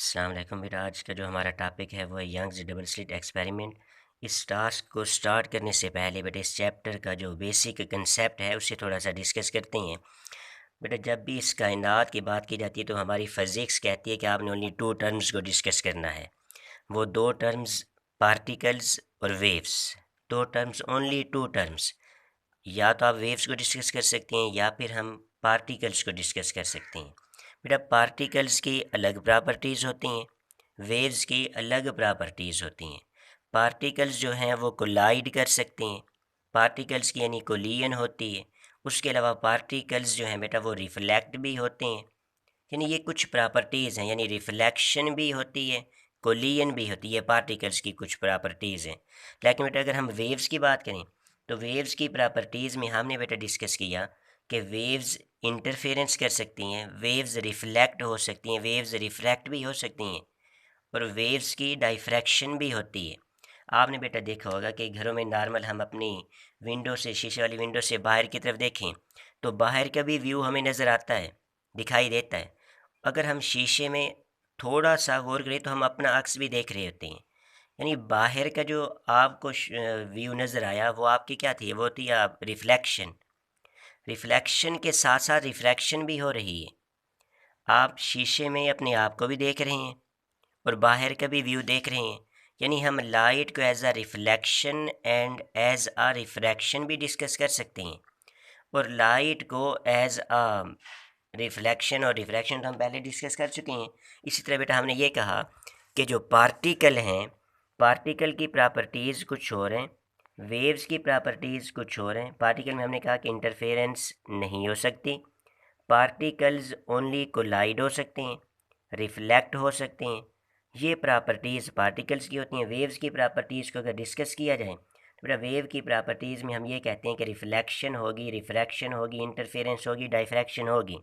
अस्सलाम वालेकुम बेटा। आज का जो हमारा टॉपिक है वो है यंग्स डबल स्लिट एक्सपेरिमेंट। इस टास्क को स्टार्ट करने से पहले बेटा इस चैप्टर का जो बेसिक कंसेप्ट है उससे थोड़ा सा डिस्कस करते हैं। बेटा जब भी इस कायनात की बात की जाती है तो हमारी फ़िज़िक्स कहती है कि आपने ओनली टू टर्म्स को डिस्कस करना है। वो दो टर्म्स पार्टिकल्स और वेव्स। दो टर्म्स, ओनली टू टर्म्स। या तो आप वेव्स को डिस्कस कर सकते हैं या फिर हम पार्टिकल्स को डिस्कस कर सकते हैं। बेटा पार्टिकल्स की अलग प्रॉपर्टीज़ होती हैं, वेव्स की अलग प्रॉपर्टीज़ होती हैं। पार्टिकल्स जो हैं वो कोलाइड कर सकते हैं, पार्टिकल्स की यानी कोलिजन होती है। उसके अलावा पार्टिकल्स जो हैं बेटा वो रिफ्लेक्ट भी होते हैं। यानी ये कुछ प्रॉपर्टीज़ हैं, यानी रिफ्लेक्शन भी होती है, कोलिजन भी होती है, पार्टिकल्स की कुछ प्रॉपर्टीज़ हैं। लेकिन बेटा अगर हम वेव्स की बात करें तो वेव्स की प्रॉपर्टीज़ में हमने बेटा डिस्कस किया कि वेव्स इंटरफेरेंस कर सकती हैं, वेव्स रिफ्लेक्ट हो सकती हैं, वेव्स रिफ्रैक्ट भी हो सकती हैं और वेव्स की डाइफ्रैक्शन भी होती है। आपने बेटा देखा होगा कि घरों में नॉर्मल हम अपनी विंडो से, शीशे वाली विंडो से बाहर की तरफ देखें तो बाहर का भी व्यू हमें नज़र आता है, दिखाई देता है। अगर हम शीशे में थोड़ा सा गौर करें तो हम अपना अक्स भी देख रहे होते हैं। यानी बाहर का जो आपको व्यू नज़र आया वो आपकी क्या थी, वो थी आप रिफ्लेक्शन। रिफ्लेक्शन के साथ साथ रिफ्रैक्शन भी हो रही है। आप शीशे में अपने आप को भी देख रहे हैं और बाहर का भी व्यू देख रहे हैं। यानी हम लाइट को as a reflection and as a refraction भी डिस्कस कर सकते हैं और लाइट को एज अ रिफ्लेक्शन और रिफ्रैक्शन तो हम पहले डिस्कस कर चुके हैं। इसी तरह बेटा हमने ये कहा कि जो पार्टिकल हैं, पार्टिकल की प्रॉपर्टीज़ कुछ और हैं, वेव्स की प्रॉपर्टीज़ कुछ और हैं। पार्टिकल में हमने कहा कि इंटरफेरेंस नहीं हो सकती, पार्टिकल्स ओनली कोलाइड हो सकते हैं, रिफ्लेक्ट हो सकते हैं। ये प्रॉपर्टीज़ पार्टिकल्स की होती हैं। वेव्स की प्रॉपर्टीज़ को अगर डिस्कस किया जाए तो बेटा वेव की प्रॉपर्टीज़ में हम ये कहते हैं कि रिफ्लेक्शन होगी, रिफ्रैक्शन होगी, इंटरफेरेंस होगी, डाइफ्रैक्शन होगी।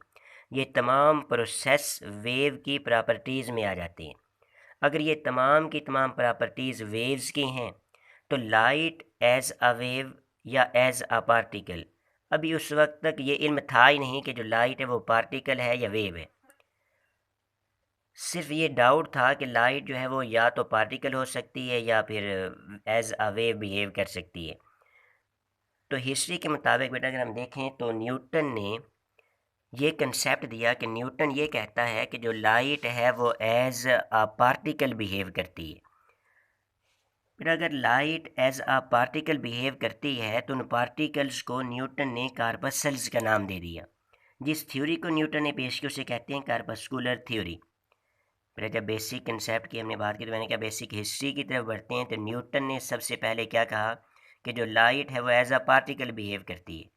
ये तमाम प्रोसेस वेव की प्रॉपर्टीज़ में आ जाती हैं। अगर ये तमाम की तमाम प्रॉपर्टीज़ वेव्स की हैं तो लाइट एज अ वेव या एज अ पार्टिकल, अभी उस वक्त तक ये इल्म था ही नहीं कि जो लाइट है वो पार्टिकल है या वेव है। सिर्फ ये डाउट था कि लाइट जो है वो या तो पार्टिकल हो सकती है या फिर एज अ वेव बिहेव कर सकती है। तो हिस्ट्री के मुताबिक बेटा अगर हम देखें तो न्यूटन ने ये कंसेप्ट दिया कि न्यूटन ये कहता है कि जो लाइट है वो एज अ पार्टिकल बिहेव करती है। फिर अगर light as a particle behave करती है तो उन पार्टिकल्स को न्यूटन ने कार्पस्कल्स का नाम दे दिया। जिस थ्योरी को न्यूटन ने पेश किया उसे कहते हैं कार्पस्कुलर थ्योरी। फिर जब बेसिक कंसेप्ट की हमने बात की तो मैंने कहा बेसिक हिस्ट्री की तरफ बढ़ते हैं तो न्यूटन ने सबसे पहले क्या कहा कि जो लाइट है वो एज अ पार्टिकल बिहेव करती है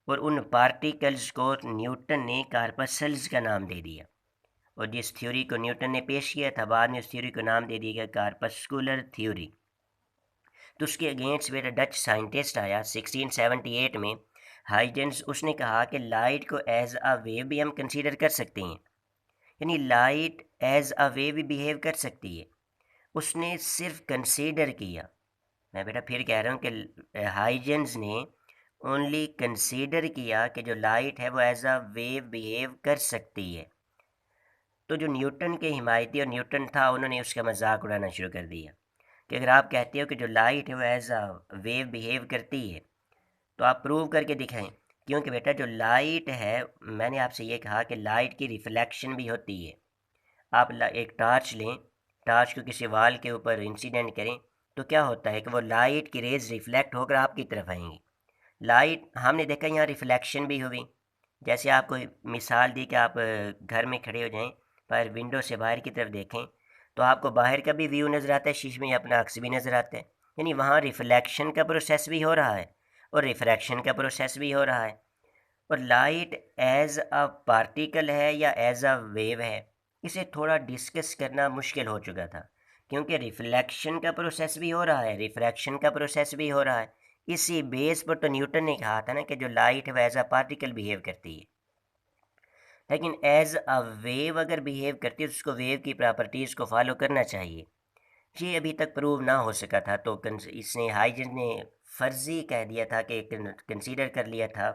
और उन पार्टिकल्स को न्यूटन ने कार्पस्कल्स का नाम दे दिया। और जिस थ्योरी को न्यूटन ने पेश किया था बाद में उस थ्योरी को नाम दे दिया गया कार्पस्कुलर थ्योरी। तो उसके अगेंस्ट मेरा डच साइंटिस्ट आया 1678 में, हाइजेंस। उसने कहा कि लाइट को एज अ वेव भी हम कंसीडर कर सकते हैं, यानी लाइट एज अ वेव भी बिहेव कर सकती है। उसने सिर्फ कंसीडर किया। मैं बेटा फिर कह रहा हूँ कि हाइजेंस ने ओनली कंसीडर किया कि जो लाइट है वो एज अ वेव बिहेव कर सकती है। तो जो न्यूटन के हिमायती और न्यूटन था उन्होंने उसका मजाक उड़ाना शुरू कर दिया कि अगर आप कहते हो कि जो लाइट है वो एज अ वेव बिहेव करती है तो आप प्रूव करके दिखाएं। क्योंकि बेटा जो लाइट है, मैंने आपसे ये कहा कि लाइट की रिफ्लेक्शन भी होती है। आप एक टॉर्च लें, टॉर्च को किसी वाल के ऊपर इंसिडेंट करें तो क्या होता है कि वो लाइट की रेज रिफ्लेक्ट होकर आपकी तरफ आएंगी। लाइट हमने देखा यहाँ रिफ्लेक्शन भी हुई। जैसे आपको मिसाल दी कि आप घर में खड़े हो जाएं पर विंडो से बाहर की तरफ देखें तो आपको बाहर का भी व्यू नज़र आता है, शीशे में अपना अक्स भी नज़र आता है। यानी वहाँ रिफ्लेक्शन का प्रोसेस भी हो रहा है और रिफ्रैक्शन का प्रोसेस भी हो रहा है। और लाइट एज अ पार्टिकल है या एज अ वेव है, इसे थोड़ा डिस्कस करना मुश्किल हो चुका था क्योंकि रिफ्लेक्शन का प्रोसेस भी हो रहा है, रिफ्रैक्शन का प्रोसेस भी हो रहा है। इसी बेस पर तो न्यूटन ने कहा था ना कि जो लाइट है वह एज अ पार्टिकल बिहेव करती है, लेकिन एज अ वेव अगर बिहेव करती है तो उसको वेव की प्रॉपर्टीज़ को फॉलो करना चाहिए। ये अभी तक प्रूव ना हो सका था तो इसने हाइजेंस ने फर्जी कह दिया था कि कंसीडर कर लिया था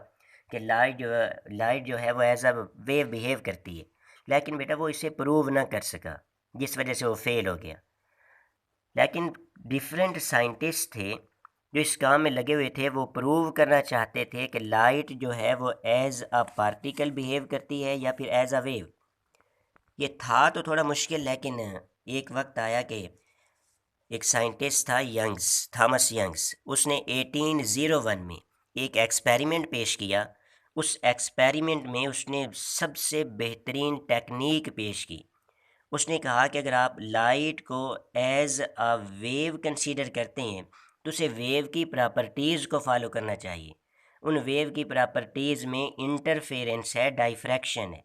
कि लाइट जो है वो एज अ वेव बिहेव करती है। लेकिन बेटा वो इसे प्रूव ना कर सका। जिस वजह से वो फेल हो गया। लेकिन डिफरेंट साइंटिस्ट थे जो इस काम में लगे हुए थे, वो प्रूव करना चाहते थे कि लाइट जो है वो एज अ पार्टिकल बिहेव करती है या फिर एज अ वेव। ये था तो थोड़ा मुश्किल, लेकिन एक वक्त आया कि एक साइंटिस्ट था यंग्स, थॉमस यंग्स, उसने 1801 में एक एक्सपेरिमेंट पेश किया। उस एक्सपेरिमेंट में उसने सबसे बेहतरीन टेक्निक पेश की। उसने कहा कि अगर आप लाइट को एज अ वेव कंसीडर करते हैं तो उसे वेव की प्रॉपर्टीज़ को फॉलो करना चाहिए। उन वेव की प्रॉपर्टीज़ में इंटरफेरेंस है, डाइफ्रैक्शन है,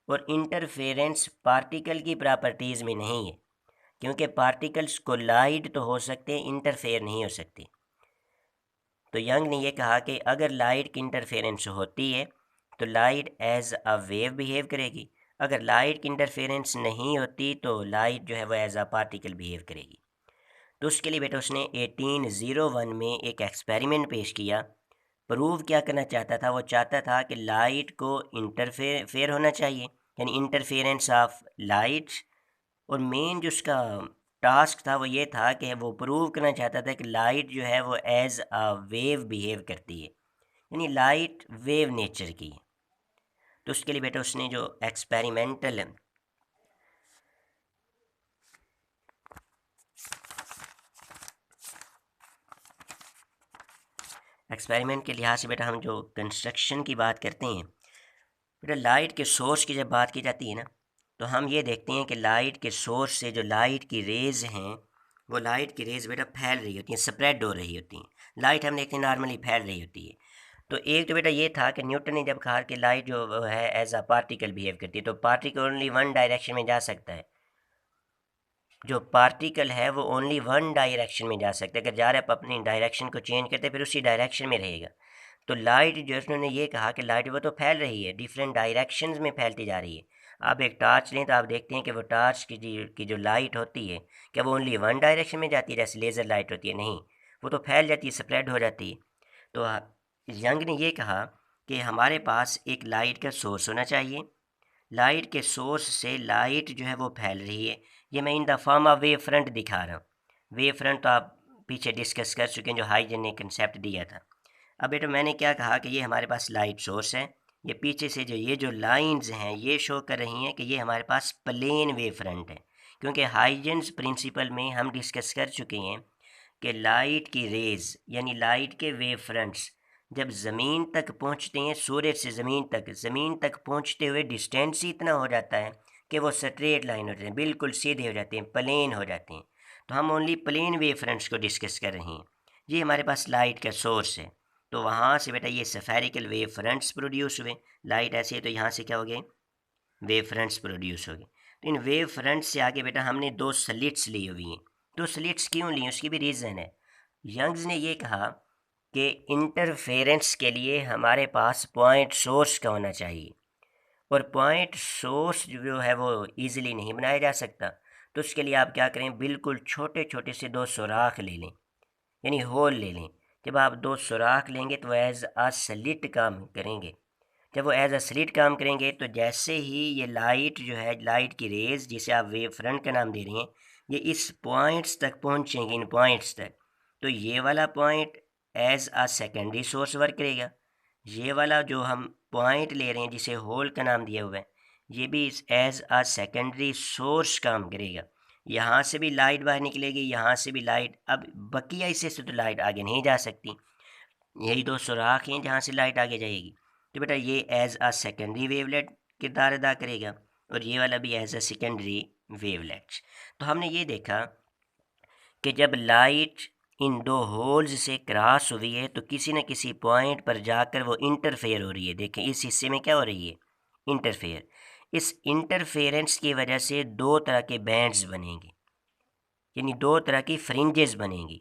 और इंटरफेरेंस पार्टिकल की प्रॉपर्टीज़ में नहीं है, क्योंकि पार्टिकल्स कोलाइड तो हो सकते हैं, इंटरफेयर नहीं हो सकती। तो यंग ने यह कहा कि अगर लाइट की इंटरफेरेंस होती है तो light as a wave behave करेगी, अगर लाइट की इंटरफेरेंस नहीं होती तो लाइट जो है वो एज अ पार्टिकल बिहेव करेगी। तो उसके लिए बेटा उसने 1801 में एक एक्सपेरिमेंट पेश किया। प्रूव क्या करना चाहता था? वो चाहता था कि लाइट को इंटरफेयर होना चाहिए, यानी इंटरफेरेंस ऑफ लाइट। और मेन जो उसका टास्क था वो ये था कि वो प्रूव करना चाहता था कि लाइट जो है वो एज अ वेव बिहेव करती है, यानी लाइट वेव नेचर की है। तो उसके लिए बेटा उसने जो एक्सपेरिमेंट के लिहाज से बेटा हम जो कंस्ट्रक्शन की बात करते हैं, बेटा लाइट के सोर्स की जब बात की जाती है ना, तो हम ये देखते हैं कि लाइट के सोर्स से जो लाइट की रेज़ हैं, वो लाइट की रेज़ बेटा फैल रही होती हैं, स्प्रेड हो रही होती हैं। लाइट हम देखते हैं नॉर्मली फैल रही होती है। तो एक तो बेटा ये था कि न्यूटन ने जब कहा कि लाइट जो वो है एज अ पार्टिकल बिहेव करती है, तो पार्टिकल ओनली वन डायरेक्शन में जा सकता है। जो पार्टिकल है वो ओनली वन डायरेक्शन में जा सकता है। अगर जा रहा है, आप अपनी डायरेक्शन को चेंज करते फिर उसी डायरेक्शन में रहेगा। तो लाइट जो है, उन्होंने ये कहा कि लाइट वो तो फैल रही है, डिफरेंट डायरेक्शंस में फैलती जा रही है। आप एक टार्च लें तो आप देखते हैं कि वो टार्च की जो लाइट होती है, क्या वो ओनली वन डायरेक्शन में जाती है जैसे लेज़र लाइट होती है? नहीं, वो तो फैल जाती है, स्प्रेड हो जाती है। तो यंग ने ये कहा कि हमारे पास एक लाइट का सोर्स होना चाहिए, लाइट के सोर्स से लाइट जो है वो फैल रही है। ये मैं in the form of wave front दिखा रहा हूँ। वेव फ्रंट तो आप पीछे डिस्कस कर चुके हैं, जो हाइजन ने कंसेप्ट दिया था। अब बेटा मैंने क्या कहा कि ये हमारे पास लाइट सोर्स है, ये पीछे से जो लाइंस हैं ये शो कर रही हैं कि ये हमारे पास प्लेन वेव फ्रंट है। क्योंकि हाइजन्स प्रिंसिपल में हम डिस्कस कर चुके हैं कि लाइट की रेज़ यानी लाइट के वेव फ्रंट्स जब ज़मीन तक पहुंचते हैं, सूरज से ज़मीन तक पहुंचते हुए डिस्टेंस ही इतना हो जाता है कि वो स्ट्रेट लाइन हो जाते हैं, बिल्कुल सीधे हो जाते हैं, प्लेन हो जाते हैं। तो हम ओनली प्लेन वेव फ्रंट्स को डिस्कस कर रहे हैं। ये हमारे पास लाइट का सोर्स है। तो वहाँ से बेटा ये स्फेरिकल वेव फ्रंट्स प्रोड्यूस हुए। लाइट ऐसी है तो यहाँ से क्या हो गए? वेव फ्रंट्स प्रोड्यूस हो गए। तो इन वेव फ्रंट्स से आगे बेटा हमने दो स्लिट्स ली हुई हैं। तो स्लिट्स क्यों ली, उसकी भी रीज़न है। यंग्स ने ये कहा कि इंटरफेरेंस के लिए हमारे पास पॉइंट सोर्स का होना चाहिए, और पॉइंट सोर्स जो है वो ईज़िली नहीं बनाया जा सकता। तो उसके लिए आप क्या करें, बिल्कुल छोटे छोटे से दो सुराख ले लें, यानी होल ले लें। जब आप दो सुराख लेंगे तो एज आ स्लिट काम करेंगे। जब वो एज अ स्लिट काम करेंगे तो जैसे ही ये लाइट जो है, लाइट की रेज़ जिसे आप वेव फ्रंट का नाम दे रही हैं, ये इस पॉइंट्स तक पहुंचेंगी, इन पॉइंट्स तक। तो ये वाला point as a secondary source work करेगा। ये वाला जो हम पॉइंट ले रहे हैं जिसे होल का नाम दिया हुआ है, ये भी एज अ सेकेंडरी सोर्स काम करेगा। यहाँ से भी लाइट बाहर निकलेगी, यहाँ से भी लाइट। अब बकिया हिस्से से तो लाइट आगे नहीं जा सकती, यही दो सुराख हैं जहाँ से लाइट आगे जाएगी। तो बेटा ये एज अ सेकेंडरी वेवलेट किरदार अदा करेगा, और ये वाला भी एज अ सेकेंडरी वेवलेट। तो हमने ये देखा कि जब लाइट इन दो होल्स से क्रॉस हुई है तो किसी न किसी पॉइंट पर जाकर वो इंटरफेयर हो रही है। देखें इस हिस्से में क्या हो रही है? इंटरफेयर। इस इंटरफेरेंस की वजह से दो तरह के बैंड्स बनेंगे, यानी दो तरह की फ्रिंजेस बनेंगी,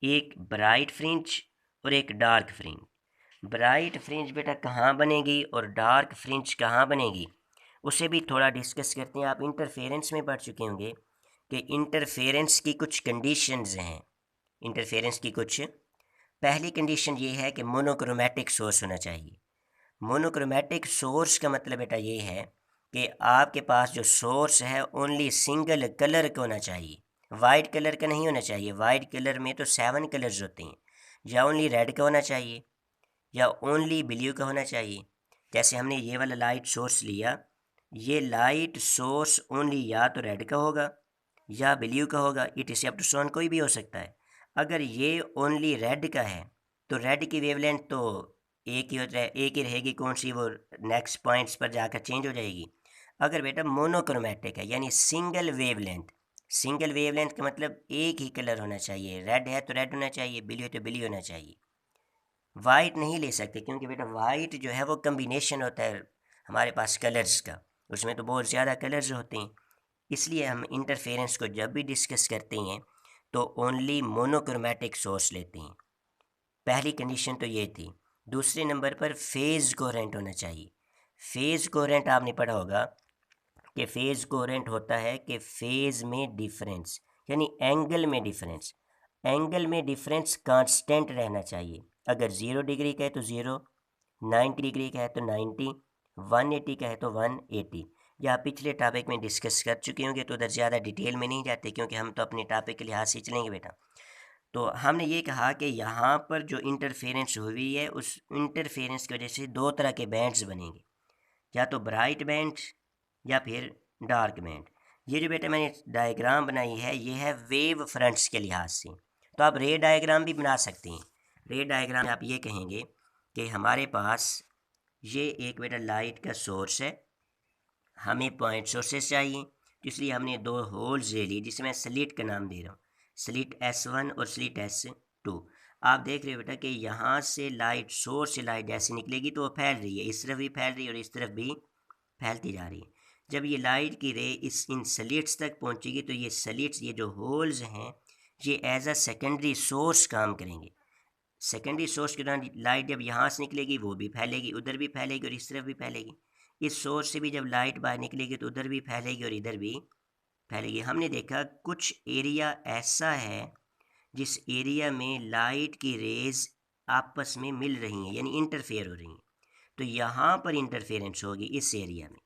एक ब्राइट फ्रिंज और एक डार्क फ्रिंज। ब्राइट फ्रिंज बेटा कहाँ बनेगी और डार्क फ्रिंज कहाँ बनेगी, उसे भी थोड़ा डिस्कस करते हैं। आप इंटरफेरेंस में पढ़ चुके होंगे कि इंटरफेरेंस की कुछ कंडीशंस हैं। इंटरफेरेंस की कुछ, पहली कंडीशन ये है कि मोनोक्रोमैटिक सोर्स होना चाहिए। मोनोक्रोमैटिक सोर्स का मतलब बेटा ये है कि आपके पास जो सोर्स है ओनली सिंगल कलर का होना चाहिए, वाइट कलर का नहीं होना चाहिए। वाइट कलर में तो 7 कलर्स होते हैं। या ओनली रेड का होना चाहिए या ओनली ब्लू का होना चाहिए। जैसे हमने ये वाला लाइट सोर्स लिया, ये लाइट सोर्स ओनली या तो रेड का होगा या ब्लू का होगा, इट इज अप टू सोन, कोई भी हो सकता है। अगर ये ओनली रेड का है तो रेड की वेवलेंथ तो एक ही होता है, एक ही रहेगी, कौन सी, वो नेक्स्ट पॉइंट्स पर जाकर चेंज हो जाएगी। अगर बेटा मोनोक्रोमेटिक है यानी सिंगल वेवलेंथ, सिंगल वेवलेंथ का मतलब एक ही कलर होना चाहिए, रेड है तो रेड होना चाहिए, ब्लू है तो ब्लू होना चाहिए। वाइट नहीं ले सकते क्योंकि बेटा वाइट जो है वो कम्बिनेशन होता है हमारे पास कलर्स का, उसमें तो बहुत ज़्यादा कलर्स होते हैं। इसलिए हम इंटरफेरेंस को जब भी डिस्कस करते हैं तो ओनली मोनोक्रोमेटिक सोर्स लेते हैं। पहली कंडीशन तो ये थी। दूसरे नंबर पर फेज़ कोहेरेंट होना चाहिए। फेज़ कोहेरेंट आपने पढ़ा होगा कि फ़ेज़ कोहेरेंट होता है कि फ़ेज़ में डिफरेंस यानी एंगल में डिफरेंस, एंगल में डिफरेंस कांस्टेंट रहना चाहिए। अगर 0 डिग्री का है तो 0, 90 डिग्री का है तो 90, 180 का है तो 180। या आप पिछले टॉपिक में डिस्कस कर चुके होंगे तो उधर ज़्यादा डिटेल में नहीं जाते क्योंकि हम तो अपने टॉपिक के लिहाज से चलेंगे बेटा। तो हमने ये कहा कि यहाँ पर जो इंटरफेरेंस हुई है उस इंटरफेरेंस की वजह से दो तरह के बैंड्स बनेंगे, या तो ब्राइट बैंड या फिर डार्क बैंड। ये जो बेटा मैंने डायग्राम बनाई है ये है वेव फ्रंट्स के लिहाज से। तो आप रे डायग्राम भी बना सकते हैं। रे डायग्राम में आप ये कहेंगे कि हमारे पास ये एक बेटा लाइट का सोर्स है, हमें पॉइंट सोर्सेस चाहिए, तो इसलिए हमने दो होल्स ले ली जिसे मैं स्लिट का नाम दे रहा हूँ, स्लिट S1 और स्लिट S2। आप देख रहे हो बेटा कि यहाँ से लाइट, सोर्स से लाइट जैसे निकलेगी तो वो फैल रही है, इस तरफ भी फैल रही है और इस तरफ भी फैलती जा रही है। जब ये लाइट की रे इन स्लिट्स तक पहुँचेगी तो ये स्लिट्स, ये जो होल्स हैं, ये एज अ सेकेंडरी सोर्स काम करेंगे। सेकेंडरी सोर्स के दौरान लाइट जब यहाँ से निकलेगी वो भी फैलेगी, उधर भी फैलेगी और इस तरफ भी फैलेगी। इस सोर्स से भी जब लाइट बाहर निकलेगी तो उधर भी फैलेगी और इधर भी फैलेगी। हमने देखा कुछ एरिया ऐसा है जिस एरिया में लाइट की रेज आपस में मिल रही हैं यानी इंटरफेयर हो रही हैं, तो यहाँ पर इंटरफेरेंस होगी इस एरिया में।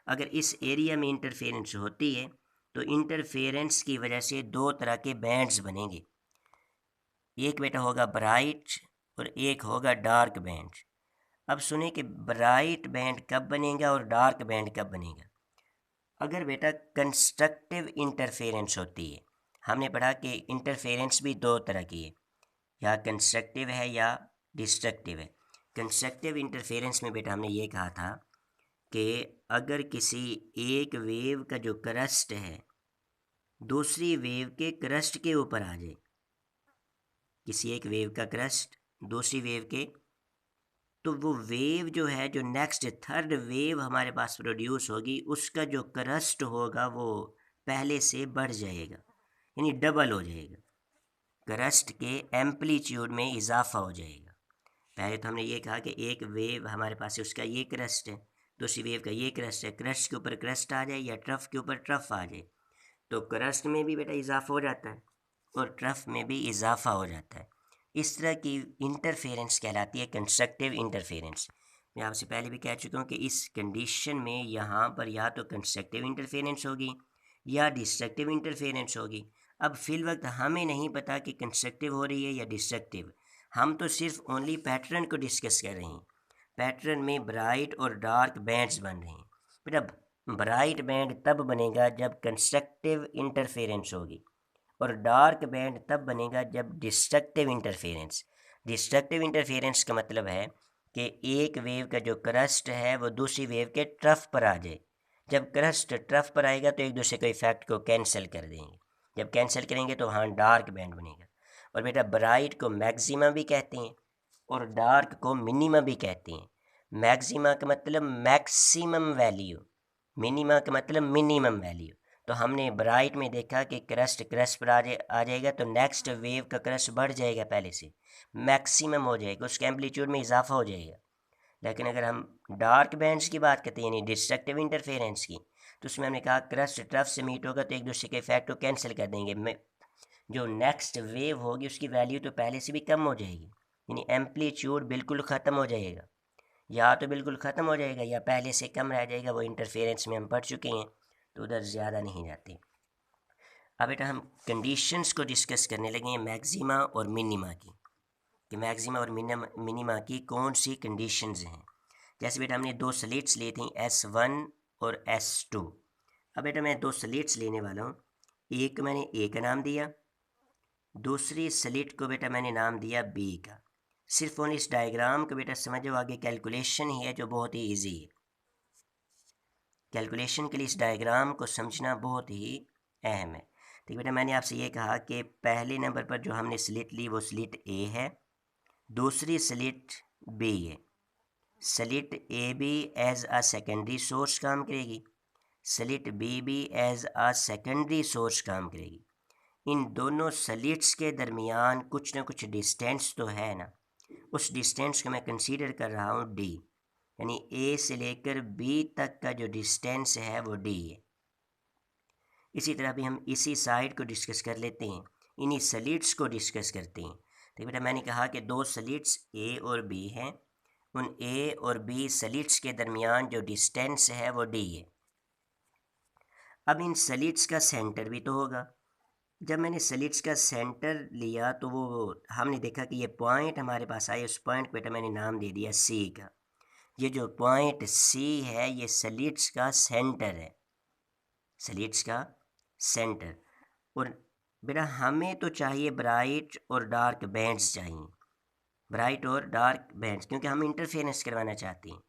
अगर इस एरिया में इंटरफेरेंस होती है तो इंटरफेरेंस की वजह से दो तरह के बैंड्स बनेंगे, एक बेटा होगा ब्राइट और एक होगा डार्क बैंड। अब सुने कि ब्राइट बैंड कब बनेगा और डार्क बैंड कब बनेगा। अगर बेटा कंस्ट्रक्टिव इंटरफेरेंस होती है, हमने पढ़ा कि इंटरफेरेंस भी दो तरह की है, या कंस्ट्रक्टिव है या डिस्ट्रक्टिव है। कंस्ट्रक्टिव इंटरफेरेंस में बेटा हमने ये कहा था कि अगर किसी एक वेव का जो क्रस्ट है दूसरी वेव के क्रस्ट के ऊपर आ जाए, किसी एक वेव का क्रस्ट दूसरी वेव के, तो वो वेव जो है, जो नेक्स्ट थर्ड वेव हमारे पास प्रोड्यूस होगी, उसका जो क्रस्ट होगा वो पहले से बढ़ जाएगा यानी डबल हो जाएगा, क्रस्ट के एम्पलीट्यूड में इजाफा हो जाएगा। पहले तो हमने ये कहा कि एक वेव हमारे पास है उसका ये क्रस्ट है, दूसरी वेव का ये क्रस्ट है, क्रस्ट के ऊपर क्रस्ट आ जाए या ट्रफ के ऊपर ट्रफ आ जाए तो क्रस्ट में भी बेटा इजाफा हो जाता है और ट्रफ में भी इजाफा हो जाता है। इस तरह की इंटरफेरेंस कहलाती है कंस्ट्रक्टिव इंटरफेरेंस। मैं आपसे पहले भी कह चुका हूँ कि इस कंडीशन में यहाँ पर या तो कंस्ट्रक्टिव इंटरफेरेंस होगी या डिस्ट्रक्टिव इंटरफेरेंस होगी। अब फिल वक्त हमें नहीं पता कि कंस्ट्रक्टिव हो रही है या डिस्ट्रक्टिव, हम तो सिर्फ ओनली पैटर्न को डिस्कस कर रहे हैं। पैटर्न में ब्राइट और डार्क बैंड्स बन रहे हैं। बेटा ब्राइट बैंड तब बनेगा जब कंस्ट्रक्टिव इंटरफेरेंस होगी और डार्क बैंड तब बनेगा जब डिस्ट्रक्टिव इंटरफेरेंस। डिस्ट्रक्टिव इंटरफेरेंस का मतलब है कि एक वेव का जो क्रस्ट है वो दूसरी वेव के ट्रफ पर आ जाए। जब क्रस्ट ट्रफ पर आएगा तो एक दूसरे के इफेक्ट को कैंसिल कर देंगे, जब कैंसिल करेंगे तो हाँ डार्क बैंड बनेगा। और बेटा ब्राइट को मैक्सिमा भी कहते हैं और डार्क को मिनिमा भी कहते हैं। मैक्सिमा का मतलब मैक्सिमम वैल्यू, मिनिमा का मतलब मिनिमम वैल्यू। तो हमने ब्राइट में देखा कि क्रस्ट पर आ जाएगा तो नेक्स्ट वेव का क्रस्ट बढ़ जाएगा, पहले से मैक्सिमम हो जाएगा, उसके एम्पलीट्यूड में इजाफा हो जाएगा। लेकिन अगर हम डार्क बैंड्स की बात करते हैं यानी डिस्ट्रक्टिव इंटरफेरेंस की, तो उसमें हमने कहा क्रस्ट ट्रफ से मीट होगा तो एक दूसरे के इफेक्ट को कैंसिल कर देंगे, जो नेक्स्ट वेव होगी उसकी वैल्यू तो पहले से भी कम हो जाएगी यानी एम्पलीट्यूड बिल्कुल ख़त्म हो जाएगा। या तो बिल्कुल ख़त्म हो जाएगा या पहले से कम रह जाएगा। वो इंटरफेरेंस में हम पढ़ चुके हैं, तो उधर ज़्यादा नहीं जाते। अब बेटा हम कंडीशंस को डिस्कस करने लगे हैं मैक्सिमा और मिनिमा की, कि मैक्सिमा और मिनिमा की कौन सी कंडीशंस हैं। जैसे बेटा हमने दो स्लिट्स ली थी S1 और S2। अब बेटा मैं दो स्लिट्स लेने वाला हूँ। एक मैंने A का नाम दिया, दूसरी स्लिट को बेटा मैंने नाम दिया B का। सिर्फ ओनली इस डायग्राम को बेटा समझो, आगे कैलकुलेशन ही है जो बहुत ही ईजी है। कैलकुलेशन के लिए इस डायग्राम को समझना बहुत ही अहम है। ठीक बेटा, मैंने आपसे ये कहा कि पहले नंबर पर जो हमने स्लिट ली वो स्लिट ए है, दूसरी स्लिट बी है। स्लिट ए भी एज अ सेकेंडरी सोर्स काम करेगी, स्लिट बी भी एज अ सेकेंडरी सोर्स काम करेगी। इन दोनों स्लिट्स के दरमियान कुछ ना कुछ डिस्टेंस तो है ना, उस डिस्टेंस को मैं कंसीडर कर रहा हूँ डी, यानी ए से लेकर बी तक का जो डिस्टेंस है वो डी है। इसी तरह भी हम इसी साइड को डिस्कस कर लेते हैं, इन्हीं स्लिट्स को डिस्कस करते हैं। तो बेटा मैंने कहा कि दो स्लिट्स ए और बी हैं, उन ए और बी स्लिट्स के दरमियान जो डिस्टेंस है वो डी है। अब इन स्लिट्स का सेंटर भी तो होगा। जब मैंने स्लिट्स का सेंटर लिया तो वो हमने देखा कि ये पॉइंट हमारे पास आए, उस पॉइंट बेटा मैंने नाम दे दिया सी का। ये जो पॉइंट सी है ये स्लिट्स का सेंटर है, स्लिट्स का सेंटर। और बेटा हमें तो चाहिए ब्राइट और डार्क बैंड्स चाहिए, ब्राइट और डार्क बैंड्स, क्योंकि हम इंटरफेरेंस करवाना चाहते हैं।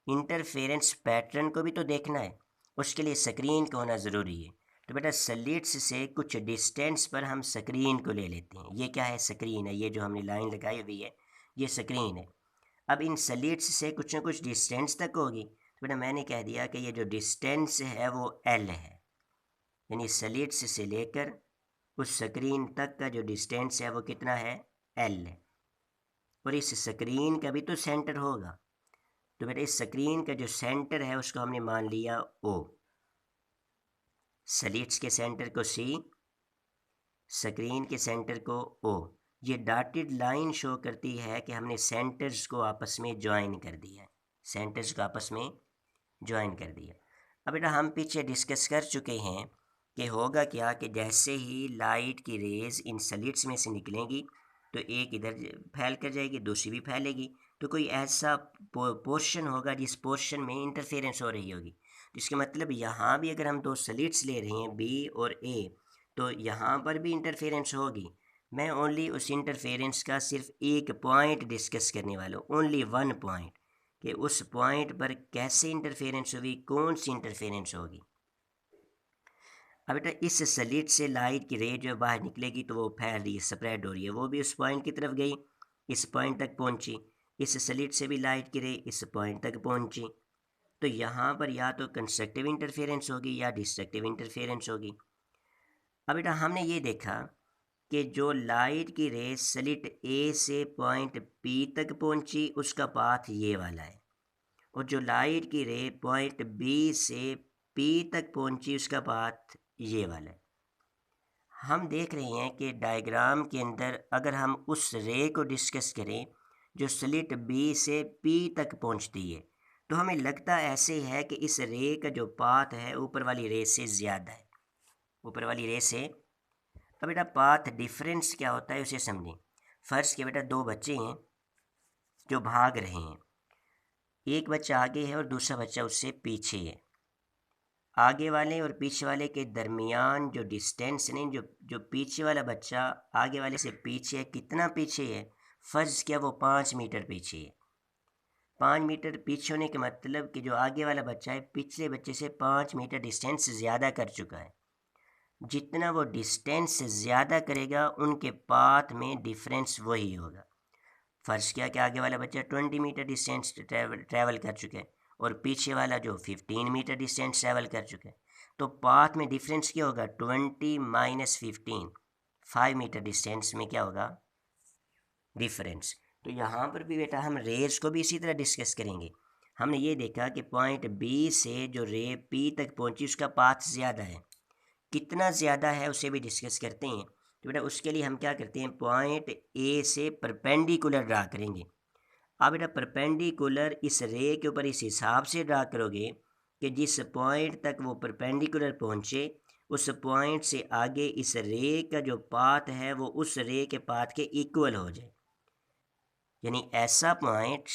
इंटरफेरेंस पैटर्न को भी तो देखना है, उसके लिए स्क्रीन का होना ज़रूरी है। तो बेटा स्लिट्स से कुछ डिस्टेंस पर हम स्क्रीन को ले लेते हैं। ये क्या है? स्क्रीन है। ये जो हमने लाइन लगाई हुई है ये स्क्रीन है। अब इन स्लिट्स से कुछ ना कुछ डिस्टेंस तक होगी, तो बेटा मैंने कह दिया कि ये जो डिस्टेंस है वो एल है, यानी स्लिट्स से लेकर उस स्क्रीन तक का जो डिस्टेंस है वो कितना है? एल है। और इस स्क्रीन का भी तो सेंटर होगा, तो बेटा इस स्क्रीन का जो सेंटर है उसको हमने मान लिया ओ। स्लिट्स के सेंटर को सी, स्क्रीन के सेंटर को ओ। ये डॉटेड लाइन शो करती है कि हमने सेंटर्स को आपस में ज्वाइन कर दिया है, सेंटर्स को आपस में ज्वाइन कर दिया। अब बेटा हम पीछे डिस्कस कर चुके हैं कि होगा क्या कि जैसे ही लाइट की रेज़ इन स्लिट्स में से निकलेंगी तो एक इधर फैल कर जाएगी, दूसरी भी फैलेगी, तो कोई ऐसा पोर्शन होगा जिस पोर्शन में इंटरफेरेंस हो रही होगी। तो इसका मतलब यहाँ भी अगर हम दो स्लिट्स ले रहे हैं बी और ए, तो यहाँ पर भी इंटरफेरेंस होगी। मैं ओनली उस इंटरफेरेंस का सिर्फ एक पॉइंट डिस्कस करने वाला हूँ, ओनली वन पॉइंट, कि उस पॉइंट पर कैसे इंटरफेरेंस होगी, कौन सी इंटरफेरेंस होगी। अब बेटा इस स्लिट से लाइट की रे जो बाहर निकलेगी तो वो फैल रही है, स्प्रेड हो रही है, वो भी उस पॉइंट की तरफ गई, इस पॉइंट तक पहुंची। इस स्लिट से भी लाइट की रे इस पॉइंट तक पहुंची। तो यहाँ पर या तो कंस्ट्रक्टिव इंटरफेरेंस होगी या डिस्ट्रक्टिव इंटरफेरेंस होगी। अब बेटा हमने ये देखा कि जो लाइट की रे स्लिट ए से पॉइंट पी तक पहुंची उसका पाथ ये वाला है, और जो लाइट की रे पॉइंट बी से पी तक पहुंची उसका पाथ ये वाला है। हम देख रहे हैं कि डायग्राम के अंदर अगर हम उस रे को डिस्कस करें जो स्लिट बी से पी तक पहुंचती है, तो हमें लगता ऐसे है कि इस रे का जो पाथ है ऊपर वाली रे से ज़्यादा है, ऊपर वाली रे से। अब बेटा पाथ डिफरेंस क्या होता है उसे समझें। फ़र्ज़ के बेटा दो बच्चे हैं जो भाग रहे हैं, एक बच्चा आगे है और दूसरा बच्चा उससे पीछे है। आगे वाले और पीछे वाले के दरमियान जो डिस्टेंस नहीं, जो जो पीछे वाला बच्चा आगे वाले से पीछे है, कितना पीछे है? फ़र्ज़ किया वो 5 मीटर पीछे है। 5 मीटर पीछे होने के मतलब कि जो आगे वाला बच्चा है पिछले बच्चे से 5 मीटर डिस्टेंस ज़्यादा कर चुका है। जितना वो डिस्टेंस ज़्यादा करेगा उनके पाथ में डिफरेंस वही होगा। फ़र्ज़ किया कि आगे वाला बच्चा 20 मीटर डिस्टेंस ट्रैवल कर चुका है और पीछे वाला जो 15 मीटर डिस्टेंस ट्रैवल कर चुका है, तो पाथ में डिफरेंस क्या होगा? 20 माइनस 15, 5 मीटर डिस्टेंस में क्या होगा? डिफरेंस। तो यहाँ पर भी बेटा हम रेज को भी इसी तरह डिस्कस करेंगे। हमने ये देखा कि पॉइंट बी से जो रे पी तक पहुँची उसका पाथ ज़्यादा है, कितना ज़्यादा है उसे भी डिस्कस करते हैं। तो बेटा उसके लिए हम क्या करते हैं, पॉइंट ए से परपेंडिकुलर ड्रा करेंगे। आप बेटा परपेंडिकुलर इस रे के ऊपर इस हिसाब से ड्रा करोगे कि जिस पॉइंट तक वो परपेंडिकुलर पहुँचे उस पॉइंट से आगे इस रे का जो पाथ है वो उस रे के पाथ के इक्वल हो जाए। यानी ऐसा पॉइंट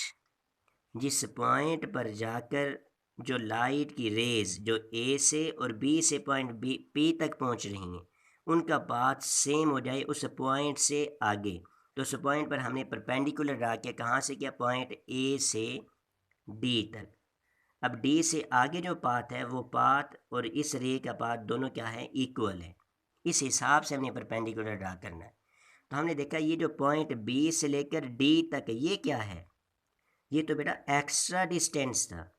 जिस पॉइंट पर जाकर जो लाइट की रेज जो ए से और बी से पॉइंट बी पी तक पहुंच रही हैं उनका पाथ सेम हो जाए उस पॉइंट से आगे। तो उस पॉइंट पर हमने परपेंडिकुलर ड्रा किया, कहाँ से किया, पॉइंट ए से डी तक। अब डी से आगे जो पाथ है वो पाथ और इस रे का पाथ दोनों क्या है, इक्वल है। इस हिसाब से हमने परपेंडिकुलर ड्रा करना है। तो हमने देखा ये जो पॉइंट बी से लेकर डी तक ये क्या है, ये तो बेटा एक्स्ट्रा डिस्टेंस था।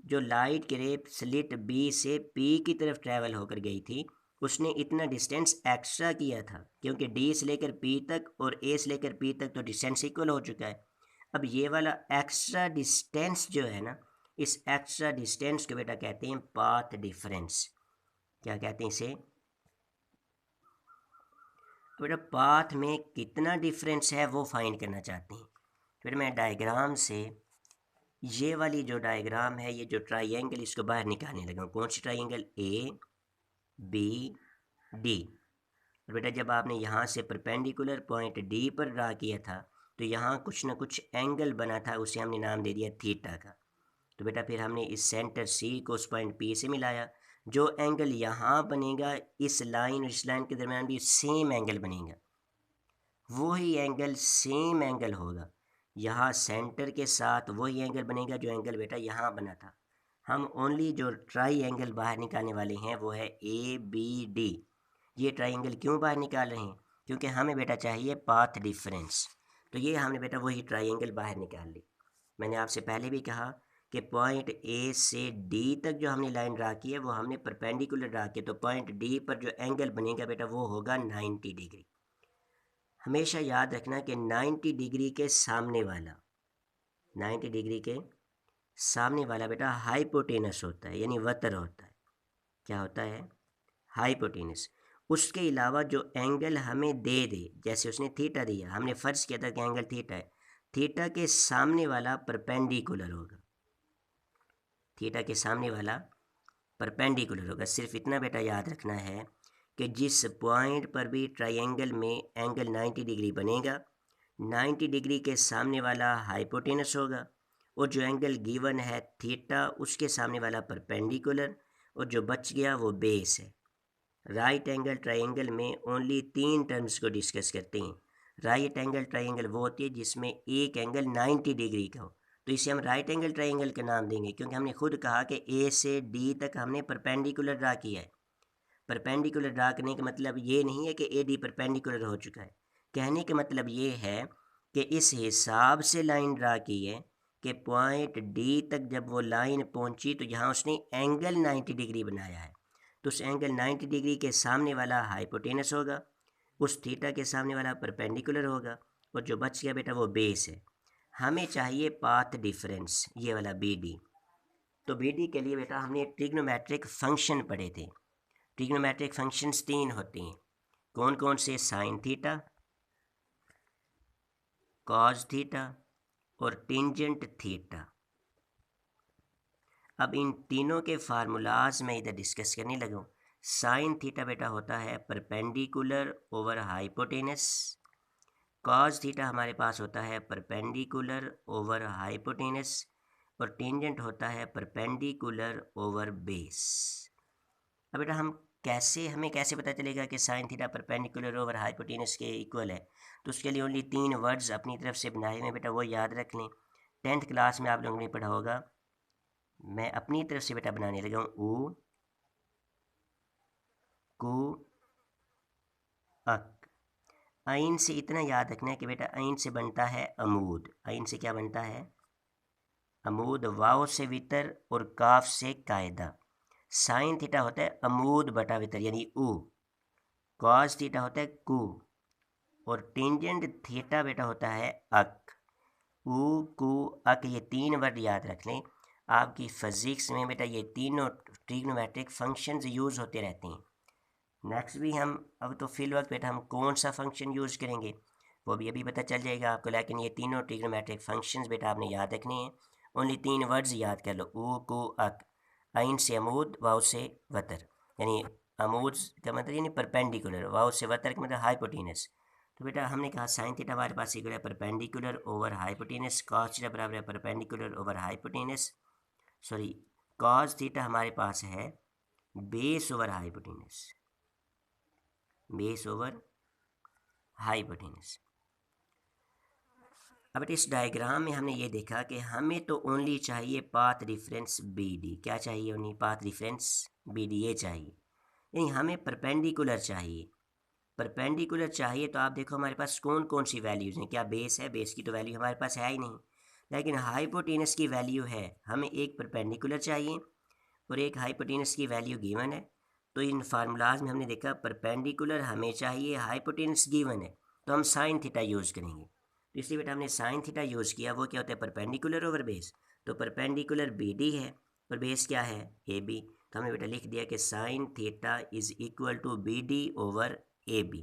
जो लाइट की रे स्लिट बी से पी की तरफ ट्रैवल होकर गई थी उसने इतना डिस्टेंस एक्स्ट्रा किया था, क्योंकि डी से लेकर पी तक और ए से लेकर पी तक तो डिस्टेंस इक्वल हो चुका है। अब ये वाला एक्स्ट्रा डिस्टेंस जो है ना, इस एक्स्ट्रा डिस्टेंस को बेटा कहते हैं पाथ डिफरेंस। क्या कहते हैं इसे, बेटा पाथ में कितना डिफरेंस है वो फाइंड करना चाहते हैं। फिर मैं डायग्राम से ये वाली जो डायग्राम है, ये जो ट्राइंगल, इसको बाहर निकालने लगा हूँ। कौन सी ट्राइंगल, ए बी डी। और बेटा जब आपने यहाँ से परपेंडिकुलर पॉइंट डी पर ड्रा किया था तो यहाँ कुछ ना कुछ एंगल बना था, उसे हमने नाम दे दिया थीटा का। तो बेटा फिर हमने इस सेंटर सी को उस पॉइंट पी से मिलाया। जो एंगल यहाँ बनेगा इस लाइन और इस लाइन के दरमियान भी सेम एंगल बनेगा, वही एंगल सेम एंगल होगा। यहाँ सेंटर के साथ वही एंगल बनेगा जो एंगल बेटा यहाँ बना था। हम ओनली जो ट्राई एंगल बाहर निकालने वाले हैं वो है ए बी डी। ये ट्राइंगल क्यों बाहर निकाल रहे हैं, क्योंकि हमें बेटा चाहिए पाथ डिफरेंस। तो ये हमने बेटा वही ट्राइंगल बाहर निकाल ली। मैंने आपसे पहले भी कहा कि पॉइंट ए से डी तक जो हमने लाइन ड्रा की है वो हमने परपेंडिकुलर ड्रा की, तो पॉइंट डी पर जो एंगल बनेगा बेटा वो होगा 90 डिग्री। हमेशा याद रखना कि 90 डिग्री के सामने वाला, 90 डिग्री के सामने वाला बेटा हाइपोटेनस होता है, यानी वतर होता है। क्या होता है, हाइपोटेनस। उसके अलावा जो एंगल हमें दे दे, जैसे उसने थीटा दिया, हमने फ़र्ज़ किया था कि एंगल थीटा है, थीटा के सामने वाला परपेंडिकुलर होगा, थीटा के सामने वाला परपेंडिकुलर होगा। सिर्फ इतना बेटा याद रखना है कि जिस पॉइंट पर भी ट्रायंगल में एंगल 90 डिग्री बनेगा, 90 डिग्री के सामने वाला हाइपोटेनस होगा और जो एंगल गिवन है थीटा उसके सामने वाला परपेंडिकुलर, और जो बच गया वो बेस है। राइट एंगल ट्रायंगल में ओनली 3 टर्म्स को डिस्कस करते हैं। राइट एंगल ट्रायंगल वो होती है जिसमें एक एंगल 90 डिग्री का हो, तो इसे हम राइट एंगल ट्रायंगल का नाम देंगे, क्योंकि हमने खुद कहा कि ए से डी तक हमने परपेंडिकुलर ड्रा किया है। परपेंडिकुलर ड्रा करने का मतलब ये नहीं है कि ए डी परपेंडिकुलर हो चुका है। कहने का मतलब ये है कि इस हिसाब से लाइन ड्रा की है कि पॉइंट डी तक जब वो लाइन पहुंची तो यहाँ उसने एंगल 90 डिग्री बनाया है। तो उस एंगल 90 डिग्री के सामने वाला हाइपोटेनस होगा, उस थीटा के सामने वाला परपेंडिकुलर होगा, और जो बच गया बेटा वो बेस है। हमें चाहिए पाथ डिफरेंस, ये वाला बी डी। तो बी डी के लिए बेटा हमने ट्रिग्नोमेट्रिक फंक्शन पढ़े थे। ट्रिग्नोमेट्रिक फंक्शंस 3 होते हैं। कौन कौन से, साइन थीटा, कॉस थीटा और टेंजेंट थीटा। अब इन तीनों के फार्मूलाज मैं इधर डिस्कस करने लगा हूँ। साइन थीटा बेटा होता है perpendicular over hypotenuse, cos theta हमारे पास होता है परपेंडिकुलर ओवर हाइपोटेनस, और टेंजेंट होता है परपेंडिकुलर ओवर बेस। अब बेटा हमें कैसे पता चलेगा कि sine theta perpendicular over hypotenuse के इक्वल है, तो उसके लिए ओनली 3 वर्ड्स अपनी तरफ से बनाए हुए बेटा वो याद रख लें। 10th क्लास में आप लोगों ने पढ़ा होगा, मैं अपनी तरफ से बेटा बनाने लगा हूँ, ऊ कु अक। आइन से इतना याद रखना है कि बेटा आइन से बनता है अमूद। आइन से क्या बनता है, अमूद। वाव से वितर और काफ से कायदा। साइन थीटा होता है अमूद बटा वितर यानी ऊ। कॉस थीटा होता है कु, और टेंजेंट थीटा बेटा होता है अक। ऊ कु अक, ये 3 वर्ड याद रख लें। आपकी फिजिक्स में बेटा ये तीनों ट्रिग्नोमेट्रिक फंक्शंस यूज़ होते रहते हैं। नेक्स्ट भी हम अब तो फिल वक्त बेटा हम कौन सा फंक्शन यूज़ करेंगे, वो भी अभी पता चल जाएगा आपको। लेकिन ये तीनों ट्रिग्नोमेट्रिक फंक्शंस बेटा आपने याद रखने हैं। ओनली 3 वर्ड्स याद कर लो, ऊ कु अक। आइन से अमूद, वाव से वतर, यानी अमूद का मतलब यानी परपेंडिकुलर, वाव से वतर का मतलब हाइपोटेनस। तो बेटा हमने कहा साइन थीटा हमारे पास इक्वल है perpendicular over hypotenuse, cos theta बराबर है perpendicular over hypotenuse, sorry cos theta हमारे पास है base over hypotenuse, base over hypotenuse. अब इस डायग्राम में हमने ये देखा कि हमें तो ओनली चाहिए पाथ रिफरेंस बी डी। क्या चाहिए? Only path difference B D, ये चाहिए, यानी हमें परपेंडिकुलर चाहिए। परपेंडिकुलर चाहिए तो आप देखो हमारे पास कौन कौन सी वैल्यूज़ हैं। क्या बेस है? बेस की तो वैल्यू हमारे पास है ही नहीं, लेकिन हाइपोटेनस की वैल्यू है। हमें एक परपेंडिकुलर चाहिए और एक हाइपोटेनस की वैल्यू गिवन है। तो इन फार्मूलाज में हमने देखा परपेंडिकुलर हमें चाहिए, हाइपोटेनस गिवन है, तो हम साइन थीटा यूज़ करेंगे। तो इसलिए बेटा हमने साइन थीटा यूज़ किया। वो क्या होता है? Perpendicular over base. तो परपेंडिकुलर बी डी है और बेस क्या है? A B. तो हमने बेटा लिख दिया कि sine theta is equal to B D over A B.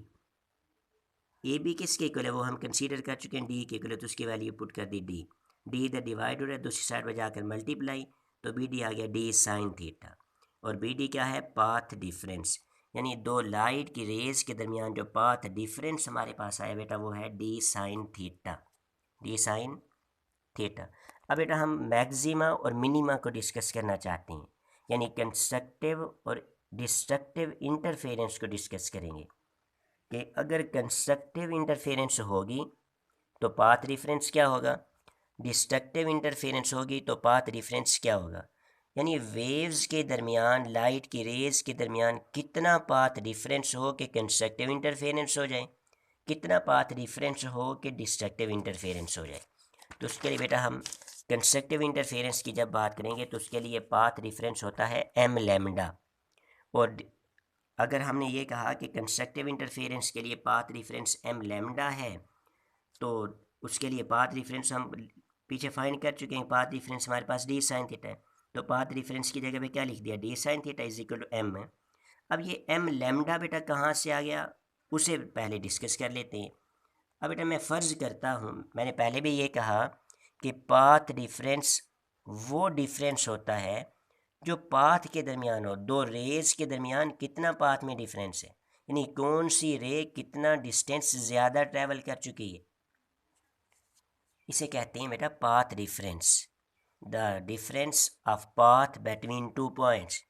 A B किसके इक्वल है वो हम कंसीडर कर चुके हैं, डी के इक्वल है, तो उसकी वैल्यू पुट कर दी डी। डी इधर डिवाइड हो रहा है, दूसरी साइड में जाकर मल्टीप्लाई, तो बी डी आ गया डी साइन थीटा। और बी डी क्या है? पाथ डिफरेंस, यानी दो लाइट की रेज के दरमियान जो पाथ डिफरेंस हमारे पास आया बेटा वो है D sine theta, D sine theta. अब बेटा हम मैक्सिमा और मिनिमा को डिस्कस करना चाहते हैं, यानी कंस्ट्रक्टिव और डिस्ट्रक्टिव इंटरफेरेंस को डिस्कस करेंगे कि अगर कंस्ट्रक्टिव इंटरफेरेंस होगी तो पाथ डिफरेंस क्या होगा, डिस्ट्रक्टिव इंटरफेरेंस होगी तो पाथ डिफरेंस क्या होगा। यानी वेव्स के दरमियान, लाइट की रेज के दरमियान कितना पाथ डिफरेंस हो कि कंस्ट्रक्टिव इंटरफेरेंस हो जाए, कितना पाथ डिफरेंस हो कि डिस्ट्रक्टिव इंटरफेरेंस हो जाए। तो उसके लिए बेटा हम कंस्ट्रक्टिव इंटरफेरेंस की जब बात करेंगे तो उसके लिए पाथ डिफरेंस होता है एम लैम्डा। और अगर हमने ये कहा कि कंस्ट्रक्टिव इंटरफेरेंस के लिए पाथ डिफरेंस एम लैम्डा है, तो उसके लिए पाथ डिफरेंस हम पीछे फाइंड कर चुके हैं। पाथ डिफरेंस हमारे पास डी साइन थीटा है, तो पाथ डिफरेंस की जगह पे क्या लिख दिया? D sine theta is equal to M है। अब ये एम लैम्डा बेटा कहाँ से आ गया उसे पहले डिस्कस कर लेते हैं। अब बेटा मैं फ़र्ज़ करता हूँ, मैंने पहले भी ये कहा कि पाथ डिफरेंस वो डिफरेंस होता है जो पाथ के दरमियान हो, दो रेज के दरमियान कितना पाथ में डिफरेंस है, यानी कौन सी रे कितना डिस्टेंस ज़्यादा ट्रैवल कर चुकी है, इसे कहते हैं बेटा path difference. The difference of path between two points,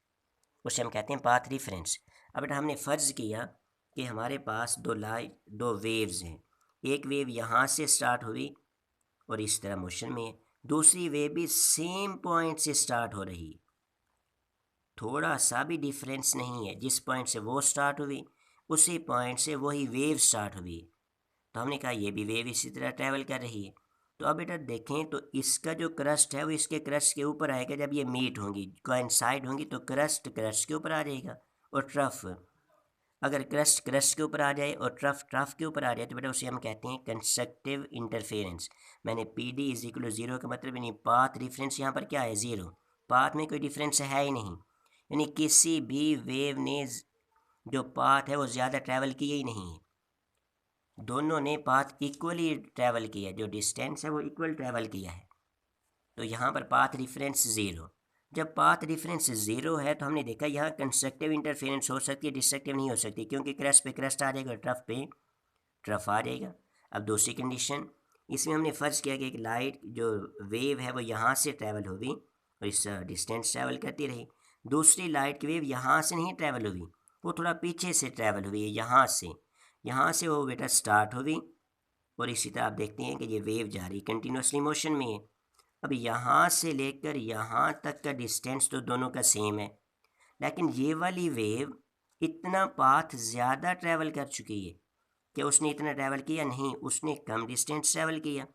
उसे हम कहते हैं पाथ डिफरेंस। अब बेटा हमने फ़र्ज़ किया कि हमारे पास दो वेव्स हैं। एक वेव यहाँ से स्टार्ट हुई और इस तरह मोशन में है, दूसरी वेव भी सेम पॉइंट से स्टार्ट हो रही है, थोड़ा सा भी डिफरेंस नहीं है। जिस पॉइंट से वो स्टार्ट हुई उसी पॉइंट से वही वेव स्टार्ट हुई। तो हमने कहा ये भी वेव इसी तरह ट्रैवल कर रही है। तो अब बेटा देखें तो इसका जो क्रस्ट है वो इसके क्रस्ट के ऊपर आएगा। जब ये मीट होंगी, कोइंसाइड होंगी, तो क्रस्ट क्रस्ट के ऊपर आ जाएगा। और ट्रफ, अगर क्रस्ट क्रस्ट के ऊपर आ जाए और ट्रफ ट्रफ के ऊपर आ जाए तो बेटा उसे हम कहते हैं कंस्ट्रक्टिव इंटरफेरेंस। मैंने P D is equal to zero का मतलब नहीं, पाथ डिफरेंस यहाँ पर क्या है? ज़ीरो। पाथ में कोई डिफरेंस है ही नहीं, यानी किसी भी वेव ने जो पाथ है वो ज़्यादा ट्रैवल किया ही नहीं है, दोनों ने पाथ इक्वली ट्रैवल किया है, जो डिस्टेंस है वो इक्वल ट्रैवल किया है। तो यहाँ पर पाथ डिफरेंस ज़ीरो। जब पाथ डिफरेंस ज़ीरो है तो हमने देखा यहाँ कंस्ट्रक्टिव इंटरफेरेंस हो सकती है, डिस्ट्रक्टिव नहीं हो सकती, क्योंकि क्रस्ट पे क्रस्ट आ जाएगा, ट्रफ पे ट्रफ आ जाएगा। अब दूसरी कंडीशन, इसमें हमने फ़र्ज़ किया कि एक लाइट जो वेव है वो यहाँ से ट्रैवल हुई और इस डिस्टेंस ट्रैवल करती रही। दूसरी लाइट की वेव यहाँ से नहीं ट्रैवल हुई, वो थोड़ा पीछे से ट्रैवल हुई है, यहाँ से वो बेटा स्टार्ट हुई और इसी तरह आप देखते हैं कि ये वेव जा रही कंटिन्यूसली मोशन में है। अब यहाँ से लेकर यहाँ तक का डिस्टेंस तो दोनों का सेम है, लेकिन ये वाली वेव इतना पाथ ज़्यादा ट्रैवल कर चुकी है। क्या उसने इतना ट्रैवल किया? नहीं, उसने कम डिस्टेंस ट्रैवल किया।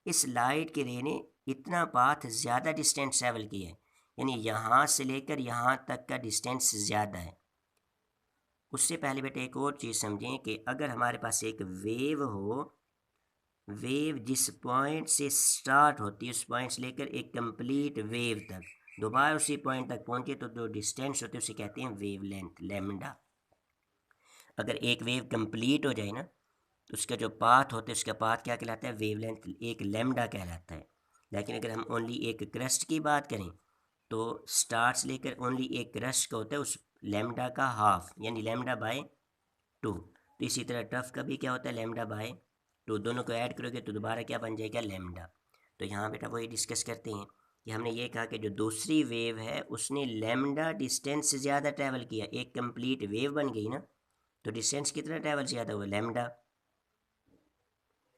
इस लाइट की रे ने इतना पाथ ज़्यादा डिस्टेंस ट्रैवल किया है, यानी यहाँ से लेकर यहाँ तक का डिस्टेंस ज़्यादा है। उससे पहले बेटा एक और चीज़ समझें कि अगर हमारे पास एक वेव हो, वेव जिस पॉइंट से स्टार्ट होती है उस पॉइंट से लेकर एक कंप्लीट वेव तक दोबारा उसी पॉइंट तक पहुंचे तो जो डिस्टेंस होती है उसे कहते हैं वेव लेंथ, लैम्डा। अगर एक वेव कंप्लीट हो जाए ना तो उसका जो पाथ होता है, उसका पाथ क्या कहलाता है, वेवलेंथ एक लैम्डा कहलाता है। लेकिन अगर हम ओनली एक क्रस्ट की बात करें तो स्टार से लेकर ओनली एक क्रस्ट का होता है उस लैम्डा का हाफ, यानी लैम्डा बाय 2। तो इसी तरह टफ का भी क्या होता है, लैम्डा बाय 2। दोनों को ऐड करोगे तो दोबारा क्या बन जाएगा, लैम्डा। तो यहाँ बेटा वही डिस्कस करते हैं कि हमने ये कहा कि जो दूसरी वेव है उसने लैम्डा डिस्टेंस से ज़्यादा ट्रैवल किया, एक कंप्लीट वेव बन गई ना। तो डिस्टेंस कितना ट्रैवल ज़्यादा हुआ, लैम्डा।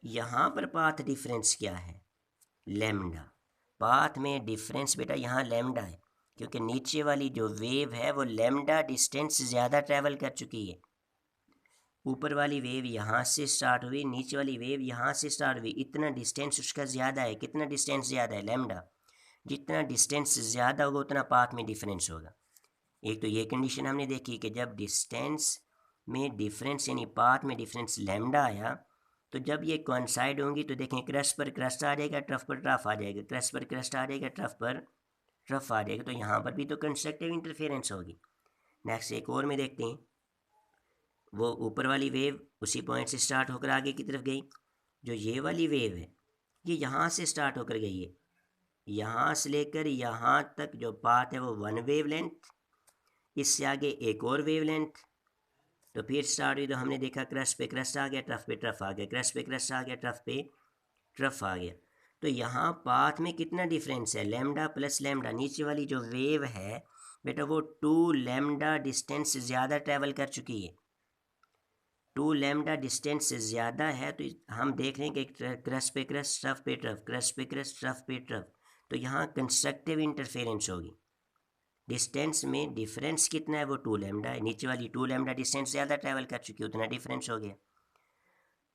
यहाँ पर पाथ डिफरेंस क्या है, लैम्डा। पाथ में डिफरेंस बेटा यहाँ लैम्डा है, क्योंकि नीचे वाली जो वेव है वो लैम्डा डिस्टेंस ज़्यादा ट्रैवल कर चुकी है। ऊपर वाली वेव यहाँ से स्टार्ट हुई, नीचे वाली वेव यहाँ से स्टार्ट हुई, इतना डिस्टेंस उसका ज़्यादा है। कितना डिस्टेंस ज़्यादा है, लैम्डा। जितना डिस्टेंस ज़्यादा होगा उतना पाथ में डिफरेंस होगा। एक तो ये कंडीशन हमने देखी कि जब डिस्टेंस में डिफरेंस यानी पाथ में डिफरेंस लैम्डा आया, तो जब ये कोइंसाइड होंगी तो देखें क्रस्ट पर क्रस्ट आ जाएगा, ट्रफ पर ट्रफ आ जाएगा, क्रस्ट पर क्रस्ट आ जाएगा, ट्रफ पर ट्रफ आ जाएगा। तो यहाँ पर भी तो कंस्ट्रक्टिव इंटरफेरेंस होगी। नेक्स्ट एक और में देखते हैं, वो ऊपर वाली वेव उसी पॉइंट से स्टार्ट होकर आगे की तरफ गई। जो ये वाली वेव है ये यहाँ से स्टार्ट होकर गई है, यहाँ से लेकर यहाँ तक जो पाथ है वो वन वेव लेंथ, इससे आगे एक और वेव लेंथ। तो फिर स्टार्ट हुई तो हमने देखा क्रस्ट पे क्रस्ट आ गया, ट्रफ पे ट्रफ आ गया, क्रस्ट पे क्रस्ट आ गया, ट्रफ पे ट्रफ आ गया। तो यहाँ पाथ में कितना डिफरेंस है, लैम्डा प्लस लैम्डा। नीचे वाली जो वेव है बेटा वो 2 लैम्डा डिस्टेंस ज़्यादा ट्रैवल कर चुकी है। 2 लैम्डा डिस्टेंस से ज़्यादा है तो हम देख रहे हैं कि क्रस्ट पे क्रस्ट, ट्रफ पे ट्रफ, क्रस्ट पे क्रस्ट, ट्रफ पे ट्रफ। तो यहाँ कंस्ट्रक्टिव इंटरफेरेंस होगी। डिस्टेंस में डिफरेंस कितना है, वो 2 लैम्डा है। नीचे वाली 2 लैम्डा डिस्टेंस ज़्यादा ट्रैवल कर चुकी है, उतना डिफरेंस हो गया।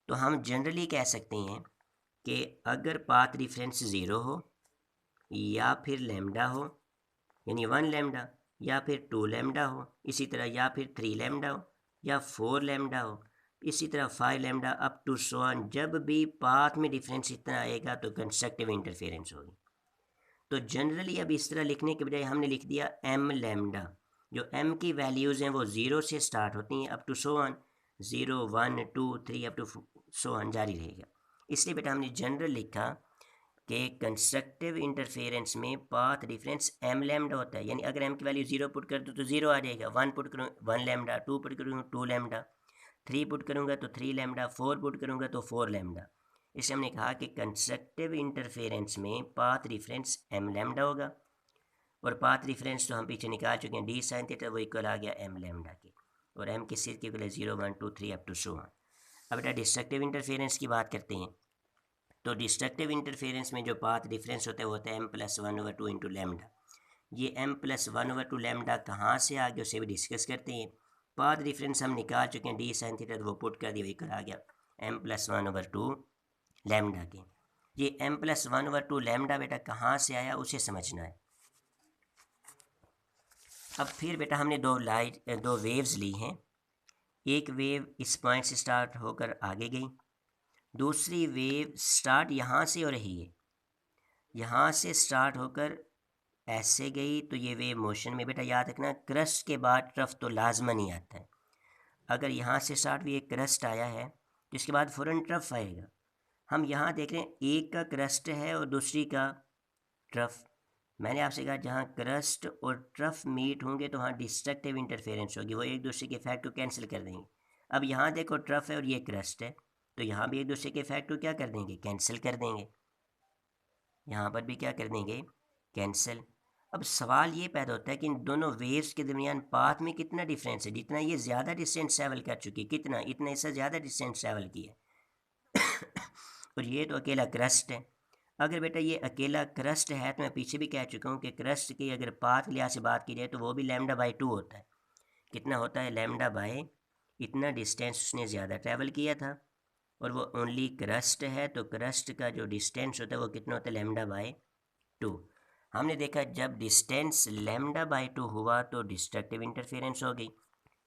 तो हम जनरली कह सकते हैं कि अगर पाथ डिफरेंस 0 हो या फिर लैम्डा हो, यानी 1 लैम्डा, या फिर 2 लैम्डा हो, इसी तरह या फिर 3 लैम्डा हो, या 4 लैम्डा हो, इसी तरह 5 lambda up to so on, जब भी पाथ में डिफरेंस इतना आएगा तो कंस्ट्रक्टिव इंटरफेरेंस होगी। तो जनरली अब इस तरह लिखने के बजाय हमने लिख दिया एम लैम्डा। जो एम की वैल्यूज़ हैं वो 0 से स्टार्ट होती हैं up to so on, 0 1 2 3 up to so on जारी रहेगा। इसलिए बेटा हमने जनरल लिखा कि कंस्ट्रक्टिव इंटरफेरेंस में पाथ डिफरेंस एम लैम्डा होता है। यानी अगर एम की वैल्यू 0 पुट कर दो तो 0 आ जाएगा, 1 पुट करूँ 1 लैम्डा, 2 पुट करूँ 2 लैम्डा, 3 पुट करूँगा तो 3 लैम्डा, 4 पुट करूँगा तो 4 लैम्डा। इससे हमने कहा कि कंस्ट्रक्टिव इंटरफेरेंस में पाथ डिफरेंस एम लैम्डा होगा। और पाथ डिफरेंस तो हम पीछे निकाल चुके हैं, डी साइन थीटा वो इक्वल आ गया एम लैम्डा के, और एम किस चीज़ के इक्वल है, 0 1 2 3 अप टू सो ऑन। अब बेटा डिस्ट्रक्टिव इंटरफेरेंस की बात करते हैं। तो डिस्ट्रक्टिव इंटरफेरेंस में जो पाथ डिफरेंस होता है वो होता है एम प्लस 1/2 इंटू लैम्डा। ये एम प्लस 1/2 लैम्डा कहाँ से आ गया उसे भी डिस्कस करते हैं। पाथ डिफरेंस हम निकाल चुके हैं, डी साइन थीटा वो पुट कर दिया, इक्वल आ गया एम प्लस 1/2 लैम्डा के। ये एम प्लस 1/2 लैम्डा बेटा कहाँ से आया उसे समझना है। अब फिर बेटा हमने दो वेव्स ली हैं। एक वेव इस पॉइंट से स्टार्ट होकर आगे गई, दूसरी वेव स्टार्ट यहाँ से हो रही है, यहाँ से स्टार्ट होकर ऐसे गई। तो ये वेव मोशन में बेटा याद रखना क्रस्ट के बाद ट्रफ तो लाजमन ही आता है। अगर यहाँ से स्टार्ट हुई एक क्रस्ट आया है तो इसके बाद फ़ौरन ट्रफ आएगा। हम यहाँ देख रहे हैं एक का क्रस्ट है और दूसरी का ट्रफ। मैंने आपसे कहा जहाँ क्रस्ट और ट्रफ मीट होंगे तो वहाँ डिस्ट्रक्टिव इंटरफेरेंस होगी, वो एक दूसरे के इफेक्ट को कैंसिल कर देंगे। अब यहाँ देखो ट्रफ है और ये क्रस्ट है, तो यहाँ भी एक दूसरे के इफेक्ट को क्या कर देंगे, कैंसिल कर देंगे। यहाँ पर भी क्या कर देंगे, कैंसिल। अब सवाल ये पैदा होता है कि इन दोनों वेव्स के दरमियान पाथ में कितना डिफरेंस है। जितना ये ज़्यादा डिस्टेंस ट्रैवल कर चुकी, कितना, इतना इससे ज़्यादा डिस्टेंस ट्रैवल किया और ये तो अकेला क्रस्ट है। अगर बेटा ये अकेला क्रस्ट है तो मैं पीछे भी कह चुका हूँ कि क्रस्ट की अगर पाथ लिहाज से बात की जाए तो वो भी लैम्डा बाई 2 होता है। कितना होता है, लैम्डा बाय इतना डिस्टेंस उसने ज़्यादा ट्रैवल किया था, और वो ओनली क्रस्ट है तो क्रस्ट का जो डिस्टेंस होता है वो कितना होता है, लैम्डा बाय 2। हमने देखा जब डिस्टेंस लैम्डा बाई 2 हुआ तो डिस्ट्रक्टिव इंटरफेरेंस हो गई।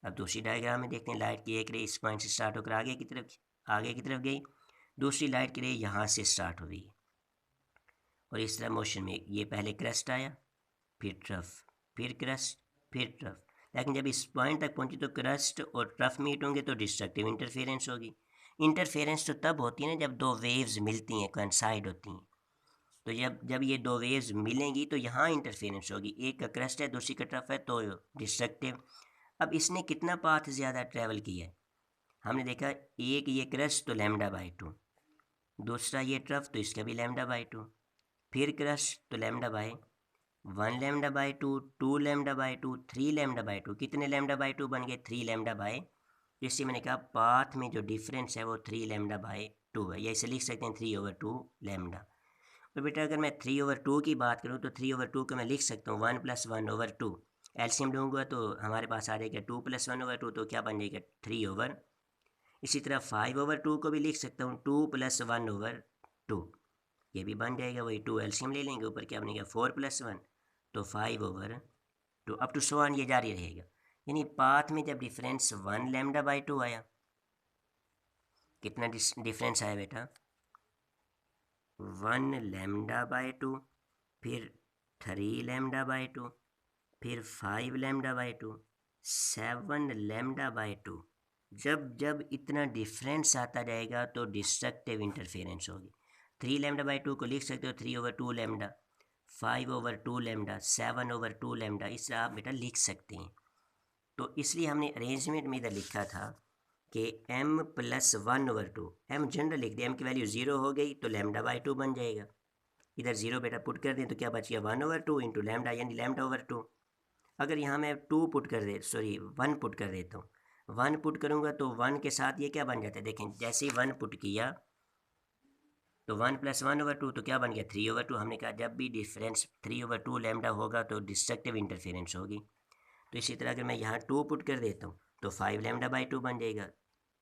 अब दूसरी डायग्राम में देखते हैं, लाइट की एक रे इस पॉइंट से स्टार्ट होकर आगे की तरफ गई, दूसरी लाइट की रे यहाँ से स्टार्ट हुई, और इस तरह मोशन में ये पहले क्रस्ट आया, फिर ट्रफ, फिर क्रस्ट, फिर ट्रफ। लेकिन जब इस पॉइंट तक पहुंची तो क्रस्ट और ट्रफ मीट होंगे तो डिस्ट्रक्टिव इंटरफेरेंस होगी। इंटरफेरेंस तो तब होती है ना जब दो वेव्स मिलती हैं, कोइंसाइड होती हैं। तो जब जब ये दो वेव्स मिलेंगी तो यहाँ इंटरफेरेंस होगी, एक का क्रस्ट है दूसरी का टफ है तो डिस्ट्रक्टिव। अब इसने कितना पाथ ज़्यादा ट्रैवल किया है, हमने देखा एक ये क्रस्ट तो λ/2, दूसरा ये ट्रफ तो इसका भी λ/2, फिर क्रस्ट तो λ/1, λ/2, 2 λ/2, 3 λ/2, कितने λ/2 बन गए, 3 λ/, जिससे मैंने कहा पाथ में जो डिफरेंस है वो 3 λ/2 है, या इसे लिख सकते हैं 3/2 लैम्डा। तो बेटा अगर मैं 3/2 की बात करूँ तो 3/2 को मैं लिख सकता हूँ 1 + 1/2, एलसीएम लूँगा तो हमारे पास आ जाएगा 2 + 1/2, तो क्या बन जाएगा 3/। इसी तरह 5/2 को भी लिख सकता हूँ 2 + 1/2, ये भी बन जाएगा, वही 2 एलसीएम ले लेंगे, ऊपर क्या बनेगा 4 + 1, तो 5/2 अप टू सो ऑन, ये जारी रहेगा। यानी पाथ में जब डिफरेंस 1 λ/2 आया, कितना डिफरेंस आया बेटा 1 λ/2, फिर 3 λ/2, फिर 5 λ/2, 7 λ/2। जब जब इतना डिफरेंस आता जाएगा तो डिस्ट्रक्टिव इंटरफेरेंस होगी। 3 λ/2 को लिख सकते हो 3/2 लैम्डा, 5/2 लैम्डा, 7/2 लैम्डा, इस तरह आप बेटा लिख सकते हैं। तो इसलिए हमने अरेंजमेंट में इधर लिखा था कि m + 1/2, m जनरल लिख दिया, m की वैल्यू 0 हो गई तो λ/2 बन जाएगा। इधर 0 बेटा पुट कर दें तो क्या बच गया 1/2 इंटू लैम्डा, यानी λ/2। अगर यहाँ मैं 2 पुट कर दे, सॉरी 1 पुट कर देता हूँ, 1 पुट करूँगा तो 1 के साथ ये क्या बन जाता है, देखें जैसे ही 1 पुट किया तो 1 + 1/2 तो क्या बन गया 3/2। हमने कहा जब भी डिफरेंस 3/2 लैम्डा होगा तो डिस्ट्रक्टिव इंटरफेरेंस होगी। तो इसी तरह अगर मैं यहाँ 2 पुट कर देता हूँ तो 5 λ/2 बन जाएगा,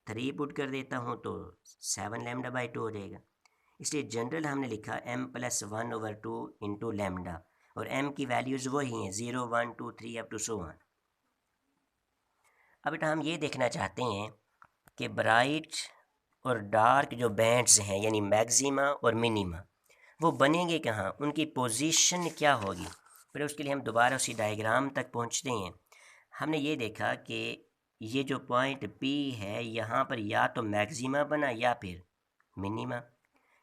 3 पुट कर देता हूँ तो 7 λ/2 हो जाएगा। इसलिए जनरल हमने लिखा m + 1/2 इंटू लैम्डा, और m की वैल्यूज़ वही हैं 0, 1, 2, 3 अप टू सो ऑन। अब बेटा हम ये देखना चाहते हैं कि ब्राइट और डार्क जो बैंड्स हैं यानी मैक्सिमा और मिनिमा वो बनेंगे कहाँ, उनकी पोजीशन क्या होगी। फिर उसके लिए हम दोबारा उसी डायग्राम तक पहुँचते हैं। हमने ये देखा कि ये जो पॉइंट P है यहाँ पर या तो मैक्सिमा बना या फिर मिनिमा।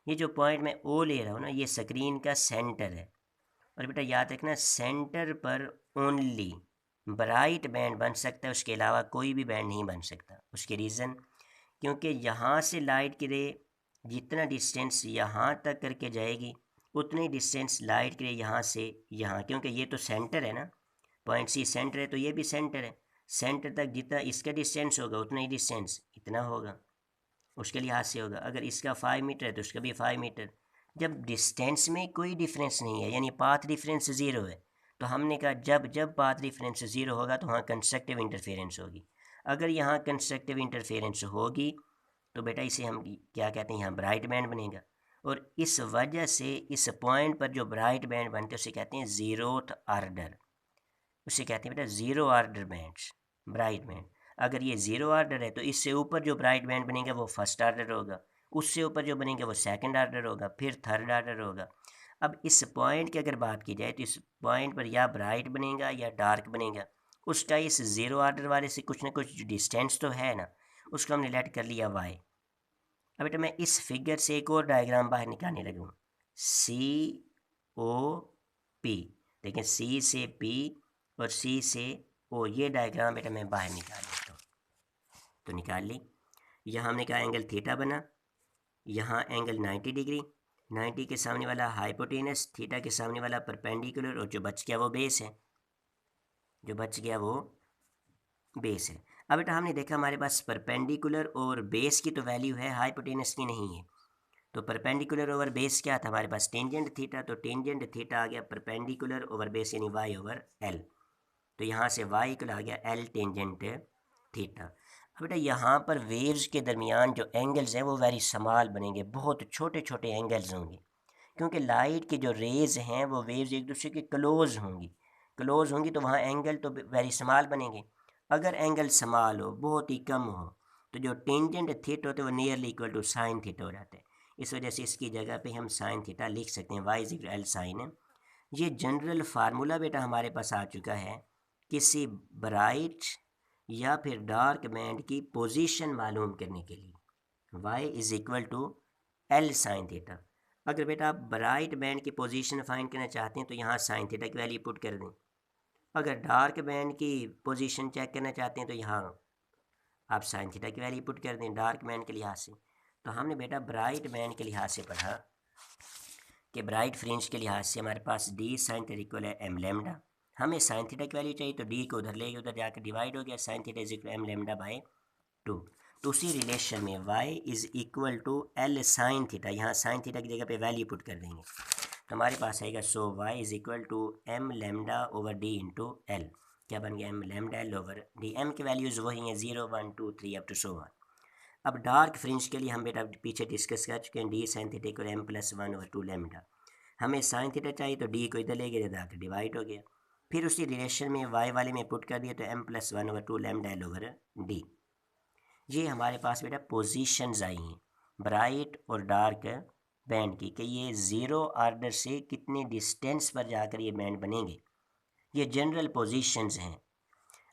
ये जो पॉइंट मैं O ले रहा हूँ ना, ये स्क्रीन का सेंटर है, और बेटा याद रखना सेंटर पर ओनली ब्राइट बैंड बन सकता है, उसके अलावा कोई भी बैंड नहीं बन सकता। उसके रीज़न, क्योंकि यहाँ से लाइट की रे जितना डिस्टेंस यहाँ तक करके जाएगी उतनी डिस्टेंस लाइट की रे यहाँ से यहाँ, क्योंकि ये तो सेंटर है ना, पॉइंट C सेंटर है तो ये भी सेंटर है, सेंटर तक जितना इसका डिस्टेंस होगा उतना ही डिस्टेंस इतना होगा, उसके लिहाज से होगा। अगर इसका 5 मीटर है तो उसका भी 5 मीटर। जब डिस्टेंस में कोई डिफरेंस नहीं है यानी पाथ डिफरेंस ज़ीरो है, तो हमने कहा जब जब पाथ डिफरेंस ज़ीरो होगा तो वहाँ कंस्ट्रक्टिव इंटरफेरेंस होगी। अगर यहाँ कंस्ट्रक्टिव इंटरफेरेंस होगी तो बेटा इसे हम क्या कहते हैं, यहाँ ब्राइट बैंड बनेगा, और इस वजह से इस पॉइंट पर जो ब्राइट बैंड बनते हैं उसे कहते हैं ज़ीरोथ आर्डर, उसे कहते हैं बेटा zero order bands, bright band. अगर ये ज़ीरो आर्डर है तो इससे ऊपर जो ब्राइट बैंड बनेगा वो फर्स्ट आर्डर होगा, उससे ऊपर जो बनेगा वो सेकंड आर्डर होगा, फिर थर्ड आर्डर होगा। अब इस पॉइंट की अगर बात की जाए तो इस पॉइंट पर या ब्राइट बनेगा या डार्क बनेगा, उसका इस ज़ीरो आर्डर वाले से कुछ ना कुछ डिस्टेंस तो है ना, उसको हमने लेट कर लिया y। अब बेटा मैं इस फिगर से एक और डायग्राम बाहर निकालने लगा हूँ, COP, देखें C से P और C से O, ये डायग्राम बेटा मैं बाहर निकाल लेता हूँ। तो निकाल ली, यहाँ हमने कहा एंगल थीटा बना, यहाँ एंगल 90 डिग्री, 90 के सामने वाला हाइपोटेनस, थीटा के सामने वाला परपेंडिकुलर, और जो बच गया वो बेस है, जो बच गया वो बेस है। अब बेटा हमने देखा हमारे पास परपेंडिकुलर और बेस की तो वैल्यू है, हाइपोटेनस की नहीं है। तो परपेंडिकुलर ओवर बेस क्या था हमारे पास, टेंजेंट थीटा, तो टेंजेंट थीटा आ गया परपेंडिकुलर ओवर बेस यानी y/l, तो यहाँ से y इक्वल आ गया l टेंजेंट थीटा। अब बेटा यहाँ पर वेव्स के दरमियान जो एंगल्स हैं वो वेरी स्मॉल बनेंगे, बहुत छोटे छोटे एंगल्स होंगे, क्योंकि लाइट के जो रेज़ हैं वो वेव्स एक दूसरे के क्लोज होंगी तो वहाँ एंगल तो वेरी स्मॉल बनेंगे। अगर एंगल स्मॉल हो, बहुत ही कम हो, तो जो टेंजेंट थीटा होते हैं वो nearly equal to sine theta हो जाता है। इस वजह से इसकी जगह पे हम साइन थीटा लिख सकते हैं, y इक्वल l साइन। ये जनरल फार्मूला बेटा हमारे पास आ चुका है किसी ब्राइट या फिर डार्क बैंड की पोजीशन मालूम करने के लिए। y is equal to L sine theta. अगर बेटा आप ब्राइट बैंड की पोजीशन फाइंड करना चाहते हैं तो यहाँ साइन थीटा की वैल्यू पुट कर दें। अगर डार्क बैंड की पोजीशन चेक करना चाहते हैं तो यहाँ आप साइन थीटा की वैल्यू पुट कर दें डार्क बैंड के लिहाज से। तो हमने बेटा ब्राइट बैंड के लिहाज से पढ़ा कि ब्राइट फ्रिंज के लिहाज से हमारे पास डी साइन थीटा इक्वल है एम लेमडा। हमें साइन थीटा की वैल्यू चाहिए तो डी को उधर ले गए, उधर जाकर डिवाइड हो गया, sine theta is equal M lambda by 2। तो उसी रिलेशन में y is equal to L sine theta, यहाँ साइन थीटा की जगह पे वैल्यू पुट कर देंगे तो हमारे पास आएगा so y is equal to M lambda over D into L. क्या बन गया? M lambda L over D. M की वैल्यूज़ वही हैं 0 1 2 3 अप टू सो 1। अब डार्क फ्रिंज के लिए हम बेटा पीछे डिस्कस कर चुके हैं D sine theta equal M plus 1 over 2 lambda. हमें साइन थीटा चाहिए तो डी को इधर ले गए, इधर आकर डिवाइड हो गया। फिर उसी रिलेशन में y वाले में पुट कर दिया तो M plus 1 over 2 lambda L over D. ये हमारे पास बेटा पोजीशंस आई हैं ब्राइट और डार्क बैंड की कि ये ज़ीरो ऑर्डर से कितने डिस्टेंस पर जाकर ये बैंड बनेंगे। ये जनरल पोजीशंस हैं।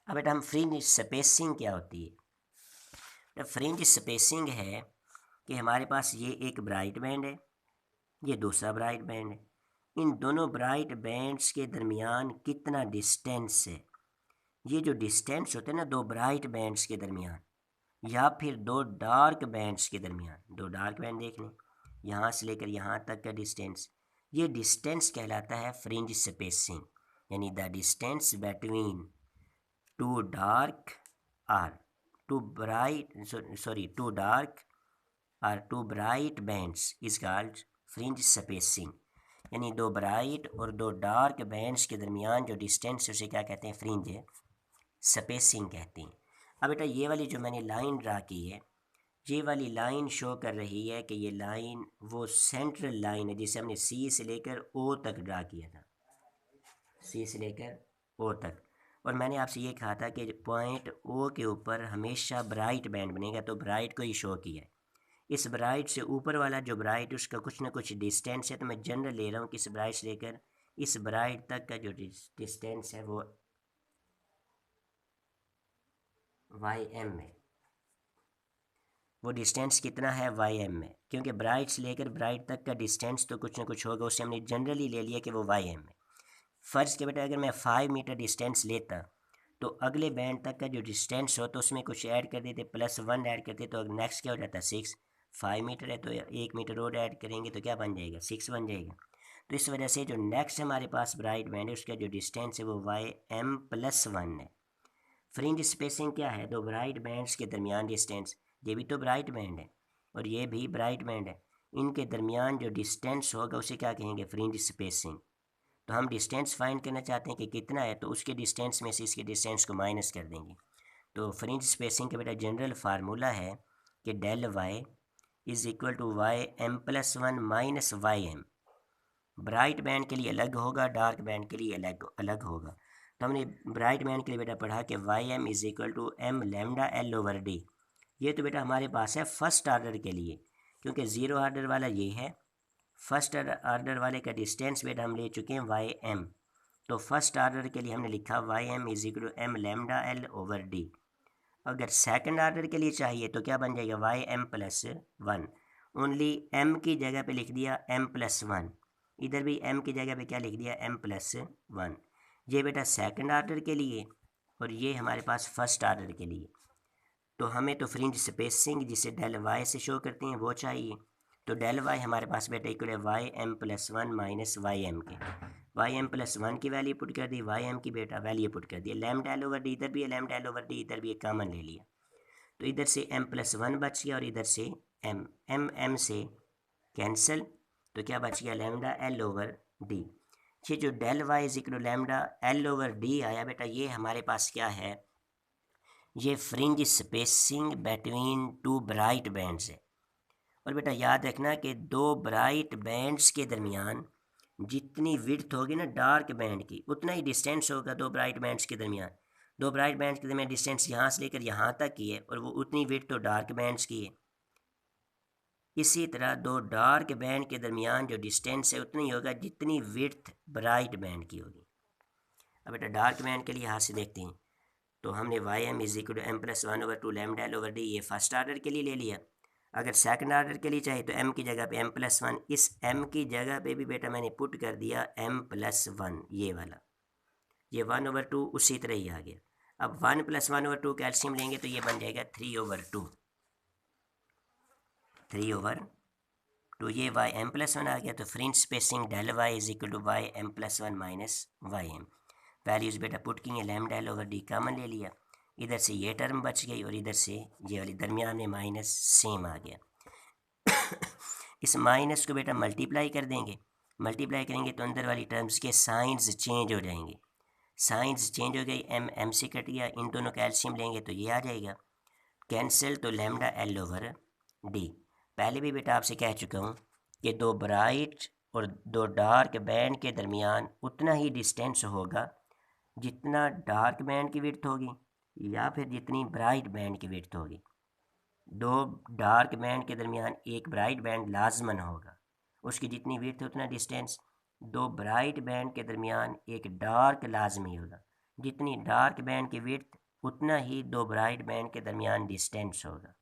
अब बेटा हम फ्रिंज स्पेसिंग क्या होती है? तो फ्रिंज स्पेसिंग है कि हमारे पास ये एक ब्राइट बैंड है, ये दूसरा ब्राइट बैंड है। इन दोनों ब्राइट बैंड्स के दरमियान कितना डिस्टेंस है। ये जो डिस्टेंस होते हैं ना दो ब्राइट बैंड्स के दरमियान या फिर दो डार्क बैंड्स के दरमियान, दो डार्क बैंड देख लें, यहाँ से लेकर यहाँ तक का डिस्टेंस, ये डिस्टेंस कहलाता है फ्रिंज स्पेसिंग। यानी the distance between two dark or two bright bands is called fringe spacing. यानी दो ब्राइट और दो डार्क बैंड्स के दरमियान जो डिस्टेंस उसे क्या कहते हैं? फ्रिंज स्पेसिंग कहते हैं। अब बेटा ये वाली जो मैंने लाइन ड्रा की है, ये वाली लाइन शो कर रही है कि ये लाइन वो सेंट्रल लाइन है जिसे हमने सी से लेकर ओ तक ड्रा किया था, सी से लेकर ओ तक। और मैंने आपसे ये कहा था कि पॉइंट ओ के ऊपर हमेशा ब्राइट बैंड बनेगा, तो ब्राइट को ही शो किया है। इस ब्राइट से ऊपर वाला जो ब्राइट उसका कुछ ना कुछ डिस्टेंस है, तो मैं जनरल ले रहा हूँ कि इस ब्राइट से लेकर इस ब्राइट तक का जो डिस्टेंस है वो वाई एम में। वो डिस्टेंस कितना है? वाई एम में, क्योंकि ब्राइट से लेकर ब्राइट तक का डिस्टेंस तो कुछ ना कुछ होगा, उससे हमने जनरली ले लिया कि वो वाई एम में। फ़र्ज़ के बेटा अगर मैं 5 मीटर डिस्टेंस लेता तो अगले बैंड तक का जो डिस्टेंस हो तो उसमें कुछ ऐड कर देते, +1 ऐड करते तो नेक्स्ट क्या हो जाता? 6। 5 मीटर है तो 1 मीटर और ऐड करेंगे तो क्या बन जाएगा? 6 बन जाएगा। तो इस वजह से जो नेक्स्ट हमारे पास ब्राइट बैंड है उसका जो डिस्टेंस है वो वाई एम प्लस 1 है। फ्रिंज स्पेसिंग क्या है? दो ब्राइट बैंड्स के दरमियान डिस्टेंस। ये भी तो ब्राइट बैंड है और ये भी ब्राइट बैंड है, इनके दरमियान जो डिस्टेंस होगा उसे क्या कहेंगे? Fringe spacing. तो हम डिस्टेंस फाइंड करना चाहते हैं कि कितना है, तो उसके डिस्टेंस में से इसके डिस्टेंस को माइनस कर देंगे। तो फ्रिंज स्पेसिंग का बेटा जनरल फार्मूला है कि del Y is equal to Y M plus 1 minus Y M. Bright band के लिए अलग होगा, डार्क बैंड के लिए अलग अलग होगा। तो हमने ब्राइट बैंड के लिए बेटा पढ़ा कि Y M is equal to M lambda L over D. ये तो बेटा हमारे पास है फर्स्ट आर्डर के लिए, क्योंकि ज़ीरो आर्डर वाला ये है। फर्स्ट आर्डर वाले का डिस्टेंस बेटा हम ले चुके हैं वाई एम, तो फर्स्ट आर्डर के लिए हमने लिखा Y M is equal to M lambda L over D. अगर सेकंड आर्डर के लिए चाहिए तो क्या बन जाएगा? Y M plus 1। Only M की जगह पे लिख दिया एम प्लस 1, इधर भी एम की जगह पे क्या लिख दिया? M plus 1। ये बेटा सेकंड आर्डर के लिए और ये हमारे पास फर्स्ट आर्डर के लिए। तो हमें तो फ्रिंज स्पेसिंग जिसे डेल वाई से शो करते हैं वो चाहिए। तो डेल वाई हमारे पास बेटा इक्वल है Y M plus 1 minus Y M के। वाई एम प्लस 1 की वैल्यू पुट कर दी, वाई एम की बेटा वैल्यू पुट कर दी। लैम्डा एल ओवर डी इधर भी है, लैम्डा एल ओवर डी इधर भी कॉमन ले लिया, तो इधर से एम प्लस 1 बच गया और इधर से एम एम एम से कैंसिल, तो क्या बच गया? Lambda L over D. ये जो del Y is equal lambda L over D आया बेटा, ये हमारे पास क्या है? ये fringe spacing between two bright bands है। और बेटा याद रखना कि दो ब्राइट बैंड्स के दरमियान जितनी विड्थ होगी ना डार्क बैंड की, उतना ही डिस्टेंस होगा दो ब्राइट बैंड्स के दरमियान। दो ब्राइट बैंड्स के दरमियान डिस्टेंस यहाँ से लेकर यहाँ तक की है और वो उतनी विड्थ तो डार्क बैंड्स की है। इसी तरह दो डार्क बैंड के दरमियान जो डिस्टेंस है उतनी होगा जितनी विड्थ ब्राइट बैंड की होगी। अब बेटा डार्क बैंड के लिए यहाँ से देखते हैं, तो हमने Y M is equal to M plus 1 over 2 lambda L over D, ये फर्स्ट आर्डर के लिए ले लिया। अगर सेकंड ऑर्डर के लिए चाहिए तो m की जगह पे m+1, इस m की जगह पे भी बेटा मैंने पुट कर दिया m+1, ये वाला, ये 1/2 उसी तरह ही आ गया। अब 1+1/2 कैल्शियम लेंगे तो ये बन जाएगा 3/2, 3/2, ये y m+1 आ गया। तो fringe spacing del y is equal to y m+1 minus Y M. Values बेटा पुट की lambda over D common ले लिया, इधर से ये टर्म बच गई और इधर से ये वाली दरमियान में माइनस सेम आ गया। इस माइनस को बेटा मल्टीप्लाई कर देंगे, मल्टीप्लाई करेंगे तो अंदर वाली टर्म्स के साइंस चेंज हो जाएंगे, साइंस चेंज हो गई, m से कट गया, इन दोनों कैल्शियम लेंगे तो ये आ जाएगा कैंसिल, तो लैम्डा एल ओवर डी। पहले भी बेटा आपसे कह चुका हूँ कि दो ब्राइट और दो डार्क बैंड के दरमियान उतना ही डिस्टेंस होगा जितना डार्क बैंड की विड्थ होगी या फिर जितनी ब्राइट बैंड की विड्थ होगी। दो डार्क बैंड के दरमियान एक ब्राइट बैंड लाजमन होगा, उसकी जितनी विड्थ उतना डिस्टेंस। दो ब्राइट बैंड के दरमियान एक डार्क लाजमी होगा, जितनी डार्क बैंड की विड्थ उतना ही दो ब्राइट बैंड के दरमियान डिस्टेंस होगा।